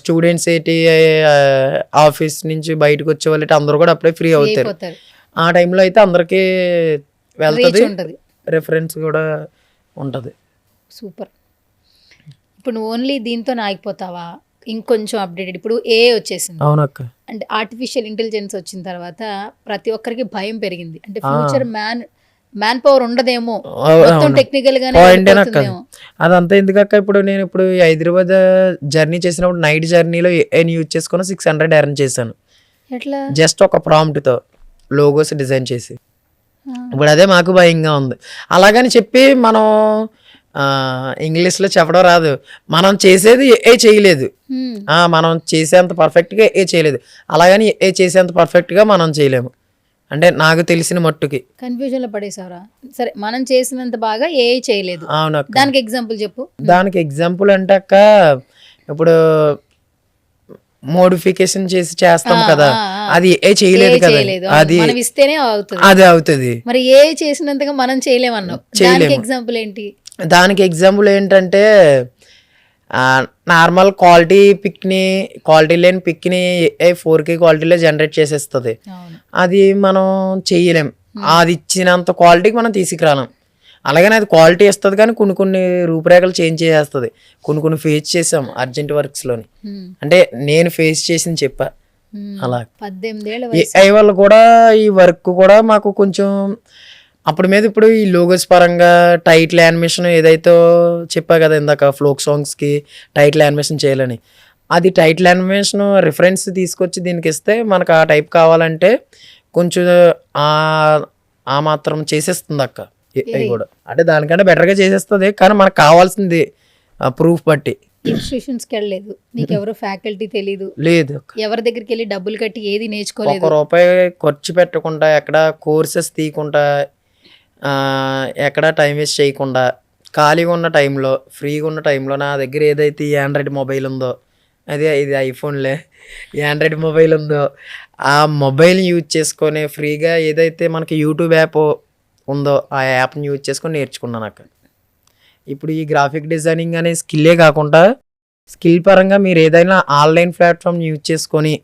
స్టూడెంట్స్ ఏంటి ఆఫీస్ నుంచి బయటకు వచ్చే వాళ్ళు అందరూ కూడా అప్పుడే ఫ్రీ అవుతారు. అయిపోతారు. ఆ టైంలో అయితే అందరికీ వెళ్తుంది, రీచ్ ఉంటుంది. రిఫరెన్స్ కూడా ఉంటుంది. సూపర్. ఇప్పుడు నువ్వు ఓన్లీ దీంతో ఆగిపోతావా? ఇంకొంచెం అప్డేటెడ్ ఇప్పుడు ఏ వచ్చేసింది, అవునక్క. అంటే ఆర్టిఫిషియల్ ఇంటెలిజెన్స్ వచ్చిన తర్వాత ప్రతి ఒక్కరికి భయం పెరిగింది. అంటే ఫ్యూచర్ మ్యాన్ పవర్ ఉండదేమో, మొత్తం టెక్నికల్ గానే వెళ్ళిపోతుందేమో. అదంతా ఎందుకక్క, ఇప్పుడు హైదరాబాద్ జర్నీ చేసినప్పుడు నైట్ జర్నీలో ఏఐని యూజ్ చేసుకుని 600 ఎర్న్ చేశాను. ఎట్లా? జస్ట్ ఒక ప్రాంప్ట్ తో లోగోస్ డిజైన్ చేసి. ఇప్పుడు అదే మాకు భయంగా ఉంది. అలాగని చెప్పి మనం ఇంగ్లీష్లో చెప్పడం రాదు, మనం చేసేది ఏ చేయలేదు, మనం చేసేంత పర్ఫెక్ట్గా ఏ చేయలేదు, అలాగని ఏ చేసేంత పర్ఫెక్ట్గా మనం చేయలేము. అంటే నాకు తెలిసిన మట్టుకి కన్ఫ్యూజన్ లో పడేసావరా? సరే, మనం చేసినంత బాగా ఏ చేయలేదు. అవును. దానికి ఎగ్జాంపుల్ చెప్పు. దానికి ఎగ్జాంపుల్ అంటే అక్క, ఇప్పుడు మోడిఫికేషన్ చేస్తాం కదా, అది ఏ చేయలేదు కదా, అది మనం ఇస్తేనే అవుతుంది, అదే అవుతుంది. మరి ఏ చేసినంతగా మనం చేయలేమన్నావు. దానికి ఎగ్జాంపుల్ ఏంటి? దానికి ఎగ్జాంపుల్ ఏంటంటే నార్మల్ క్వాలిటీ లేని పిక్ని 4K క్వాలిటీలో జనరేట్ చేసేస్తుంది. అది మనం చెయ్యలేం, అది ఇచ్చినంత క్వాలిటీకి మనం తీసుకురాలేం. అలాగని అది క్వాలిటీ ఇస్తుంది కానీ కొన్ని రూపురేఖలు చేంజ్ చేసేస్తుంది. కొన్ని ఫేస్ చేసాం అర్జెంట్ వర్క్స్లోని, అంటే నేను ఫేస్ చేసింది చెప్పా. అలా 18 ఏళ్ళ ఏఐ వల్ల కూడా ఈ వర్క్ కూడా మాకు కొంచెం అప్పుడు మీద ఇప్పుడు ఈ లోగోస్ పరంగా టైటిల్ యానిమేషన్ ఏదైతే చెప్పా కదా ఇందాక, ఫ్లోక్ సాంగ్స్కి టైటిల్ యానిమేషన్ చేయాలని, అది టైటిల్ యానిమేషన్ రిఫరెన్స్ తీసుకొచ్చి దీనికి ఇస్తే మనకు ఆ టైప్ కావాలంటే కొంచెం ఆ మాత్రం చేసేస్తుంది అక్క ఏఐ కూడా. అంటే దానికంటే బెటర్గా చేసేస్తుంది, కానీ మనకు కావాల్సింది ప్రూఫ్ బట్టి. ఇన్స్టిట్యూషన్స్కి వెళ్ళలేదు, నీకు ఎవరు ఫ్యాకల్టీ తెలీదు, లేదు, ఎవరి దగ్గరికి వెళ్ళి డబ్బులు కట్టి ఏది నేర్చుకోలేదు, ₹1 ఖర్చు పెట్టకుండా, ఎక్కడ కోర్సెస్ తీయకుండా, ఎక్కడ టైం వేస్ట్ చేయకుండా, ఖాళీగా ఉన్న టైంలో, ఫ్రీగా ఉన్న టైంలో నా దగ్గర ఏదైతే ఈ ఆండ్రాయిడ్ మొబైల్ ఉందో, అదే ఇది ఐఫోన్లే, ఈ ఆండ్రాయిడ్ మొబైల్ ఉందో ఆ మొబైల్ని యూజ్ చేసుకొని ఫ్రీగా ఏదైతే మనకి యూట్యూబ్ యాప్ ఉందో ఆ యాప్ని యూజ్ చేసుకొని నేర్చుకున్నాను అక్క. ఇప్పుడు ఈ గ్రాఫిక్ డిజైనింగ్ అనే స్కిల్లే కాకుండా స్కిల్ పరంగా మీరు ఏదైనా ఆన్లైన్ ప్లాట్ఫామ్ యూజ్ చేసుకొని,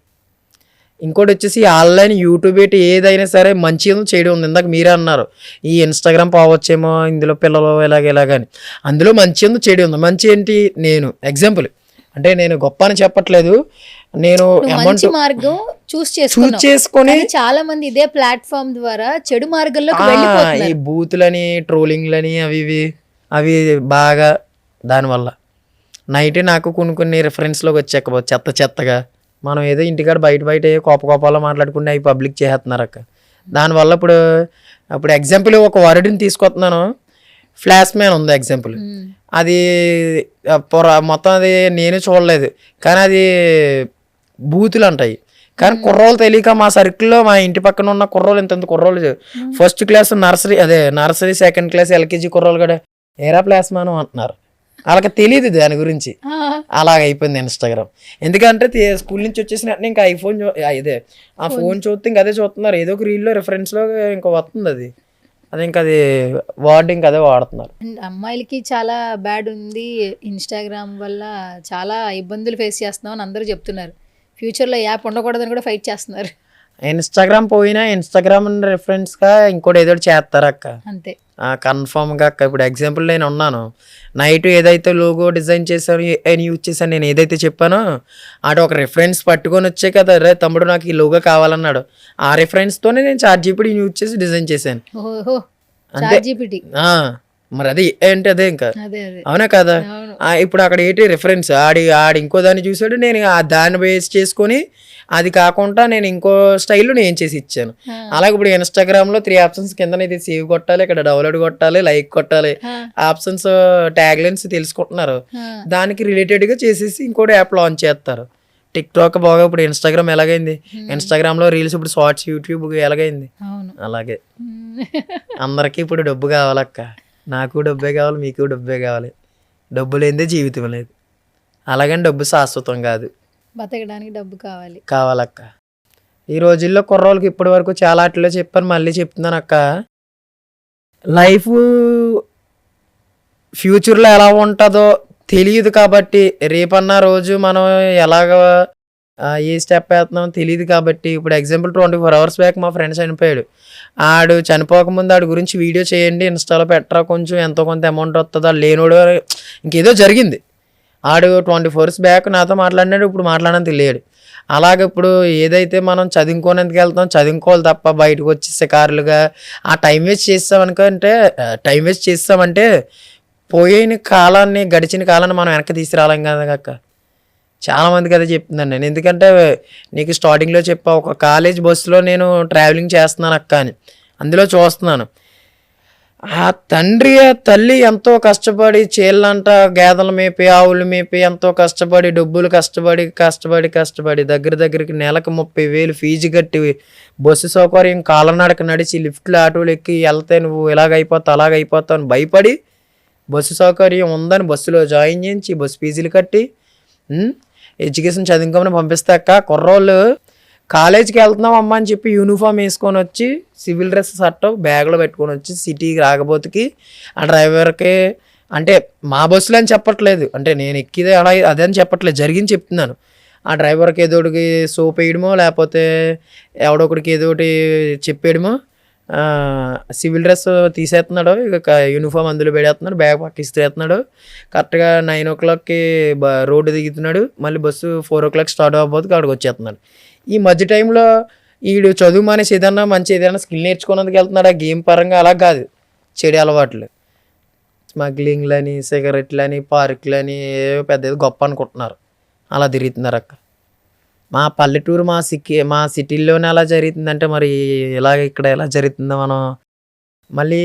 ఇంకోటి వచ్చేసి ఆన్లైన్ యూట్యూబ్ ఏంటి ఏదైనా సరే మంచి చేయడం ఉంది. ఇందాక మీరే అన్నారు ఈ ఇన్స్టాగ్రామ్ పోవచ్చేమో ఇందులో పిల్లలు ఇలాగని, అందులో మంచి ఉంది చెడు ఉంది. మంచి ఏంటి, నేను ఎగ్జాంపుల్ అంటే నేను గొప్ప అని చెప్పట్లేదు, నేను మంచి మార్గం చూస్ చేసుకొని చాలా మంది ఇదే ప్లాట్ఫామ్ ద్వారా చెడు మార్గంలోకి వెళ్ళిపోతున్నారు. ఈ బూతులని ట్రోలింగ్లని అవి బాగా, దానివల్ల నైట్ నాకు కొన్ని రిఫరెన్స్లోకి వచ్చేకపోతే చెత్తగా మనం ఏదో ఇంటికాడ బయట కోపాలో మాట్లాడుకుంటే అవి పబ్లిక్ చేస్తున్నారు అక్క. దానివల్ల ఇప్పుడు ఎగ్జాంపుల్ ఒక వర్డ్ని తీసుకొస్తున్నాను, ఫ్లాష్ మ్యాన్ ఉంది ఎగ్జాంపుల్, అది మొత్తం అది నేను చూడలేదు కానీ అది బూతులు అంటాయి. కానీ కుర్రోలు తెలియక మా సర్కిల్లో మా ఇంటి పక్కన ఉన్న కుర్రోలు ఇంత కుర్రోలు first class nursery second class LKG కుర్రోలు కూడా ఏరా ఫ్లాష్ మ్యాన్ అంటున్నారు. వాళ్ళకి తెలియదు దాని గురించి. అలాగ అయిపోయింది ఇన్స్టాగ్రామ్. ఎందుకంటే స్కూల్ నుంచి వచ్చేసిన ఇంకా ఐఫోన్ ఆ ఫోన్ చూస్తే ఇంకా అదే చూస్తున్నారు, ఏదో ఒక రీల్లో రిఫరెన్స్లో ఇంకా వస్తుంది అది వర్డ్ ఇంకా అదే వాడుతున్నారు. అమ్మాయిలకి చాలా బ్యాడ్ ఉంది, ఇన్స్టాగ్రామ్ వల్ల చాలా ఇబ్బందులు ఫేస్ చేస్తున్నాం అని అందరూ చెప్తున్నారు. ఫ్యూచర్లో యాప్ ఉండకూడదని కూడా ఫైట్ చేస్తున్నారు. ఇన్స్టాగ్రామ్ పోయినా ఇన్స్టాగ్రామ్ రిఫరెన్స్గా ఇంకోటి ఏదో చేస్తారు అక్క, అంతే కన్ఫామ్గా అక్క. ఇప్పుడు ఎగ్జాంపుల్ నేను ఉన్నాను, నైట్ ఏదైతే లోగో డిజైన్ చేశాను యూజ్ చేశాను, నేను ఏదైతే చెప్పానో అటు ఒక రిఫరెన్స్ పట్టుకొని వచ్చే కదా, రే తమ్ముడు నాకు ఈ లోగో కావాలన్నాడు, ఆ రిఫరెన్స్తోనే నేను ChatGPT యూజ్ చేసి డిజైన్ చేశాను. అంతే. మరి అది ఏంటి అదే ఇంకా అవునా కదా. ఇప్పుడు అక్కడ ఏంటి రిఫరెన్స్ ఆడి ఇంకో దాన్ని చూసాడు, నేను దాన్ని బేస్ చేసుకొని అది కాకుండా నేను ఇంకో స్టైల్లో నేను చేసి ఇచ్చాను. అలాగే ఇప్పుడు ఇన్స్టాగ్రామ్లో 3 ఆప్షన్స్ కింద ఇది సేవ్ కొట్టాలి, ఇక్కడ డౌన్లోడ్ కొట్టాలి, లైక్ కొట్టాలి, ఆప్షన్స్ ట్యాగ్ లైన్స్ తెలుసుకుంటున్నారు, దానికి రిలేటెడ్గా చేసేసి ఇంకోటి యాప్ లాంచ్ చేస్తారు. టిక్టాక్ బాగా ఇప్పుడు ఇన్స్టాగ్రామ్ ఎలాగైంది, ఇన్స్టాగ్రామ్లో రీల్స్ ఇప్పుడు షార్ట్స్, యూట్యూబ్ ఎలాగైంది అలాగే అందరికీ ఇప్పుడు డబ్బు కావాలక్క. నాకు డబ్బే కావాలి, మీకు డబ్బే కావాలి. డబ్బు లేనిదే జీవితం లేదు. అలాగని డబ్బు శాశ్వతం కాదు, బతకడానికి డబ్బు కావాలక్క. ఈ రోజుల్లో కుర్రోళ్ళకి ఇప్పటి వరకు చాలా అట్లా చెప్పాను, మళ్ళీ చెప్తున్నాను అక్క. లైఫ్ ఫ్యూచర్లో ఎలా ఉంటుందో తెలియదు కాబట్టి, రేపన్న రోజు మనం ఎలాగ ఏ స్టెప్ వేస్తున్నామో తెలియదు కాబట్టి, ఇప్పుడు ఎగ్జాంపుల్ 24 అవర్స్ బ్యాక్ మా ఫ్రెండ్ చనిపోయాడు. ఆడు చనిపోకముందు ఆడి గురించి వీడియో చేయండి, ఇన్స్టాలో పెట్టరా, కొంచెం ఎంతో కొంత అమౌంట్ వస్తుందా, లేనోడు ఇంకేదో జరిగింది. ఆడు 24 అవర్స్ బ్యాక్ నాతో మాట్లాడినాడు, ఇప్పుడు మాట్లాడని తెలియడు. అలాగే ఇప్పుడు ఏదైతే మనం చదువుకోనేందుకు వెళ్తాం, చదువుకోవాలి తప్ప బయటకు వచ్చి షికారులుగా ఆ టైం వేస్ట్ చేస్తామంటే పోయిన కాలాన్ని, గడిచిన కాలాన్ని మనం వెనక్కి తీసుకురాలేం కదా అక్క. చాలామందికి అదే చెప్తున్నాను నేను. ఎందుకంటే నీకు స్టార్టింగ్లో చెప్పా, ఒక కాలేజ్ బస్సులో నేను ట్రావెలింగ్ చేస్తున్నాను అక్క అని, అందులో చూస్తున్నాను ఆ తండ్రి ఆ తల్లి ఎంతో కష్టపడి చేళ్ళంట గేదెలు మేపి ఆవులు మేపి ఎంతో కష్టపడి డబ్బులు కష్టపడి దగ్గరికి నెలకు 30,000 ఫీజు కట్టి బస్సు సౌకర్యం కాలనడక నడిచి లిఫ్ట్లు ఆటోలు ఎక్కి వెళ్తే నువ్వు అలాగైపోతావు అని భయపడి బస్సు సౌకర్యం ఉందని బస్సులో జాయిన్ చేయించి బస్సు ఫీజులు కట్టి ఎడ్యుకేషన్ చదువుకోమని పంపిస్తాక కుర్రోళ్ళు కాలేజీకి వెళ్తున్నాం అమ్మ అని చెప్పి యూనిఫామ్ వేసుకొని వచ్చి సివిల్ డ్రెస్ షర్ట్ బ్యాగ్లో పెట్టుకొని వచ్చి సిటీకి రాకపోతేకి ఆ డ్రైవర్కి, అంటే మా బస్సులో అని చెప్పట్లేదు, అంటే నేను ఎక్కిదే అలా అదే అని చెప్పట్లేదు, జరిగింది చెప్తున్నాను. ఆ డ్రైవర్కి ఏదోటికి సోప్ వేయడమో లేకపోతే ఎవడొకడికి ఏదోటి చెప్పేయడమో, సివిల్ డ్రెస్ తీసేస్తున్నాడు, ఇక యూనిఫామ్ అందులో పెడేస్తున్నాడు, బ్యాగ్ పక్క ఇస్తున్నాడు. కరెక్ట్గా 9 o'clockకి రోడ్డు దిగుతున్నాడు, మళ్ళీ బస్సు 4 o'clock స్టార్ట్ అవ్వబోతుంది, అక్కడికి వచ్చేస్తున్నాడు. ఈ మధ్య టైంలో వీడు చదువు మానేసి ఏదైనా స్కిల్ నేర్చుకున్నందుకు వెళ్తున్నాడు. ఆ గేమ్ పరంగా అలా కాదు, చెడు అలవాట్లు, స్మగ్లింగ్లని, సిగరెట్లని, పార్కులని ఏవో పెద్ద గొప్ప అనుకుంటున్నారు, అలా తిరుగుతున్నారు అక్క. మా పల్లెటూరు మా సిటీల్లోనే అలా జరుగుతుందంటే మరి ఇలాగ ఇక్కడ ఎలా జరుగుతుందో మనం మళ్ళీ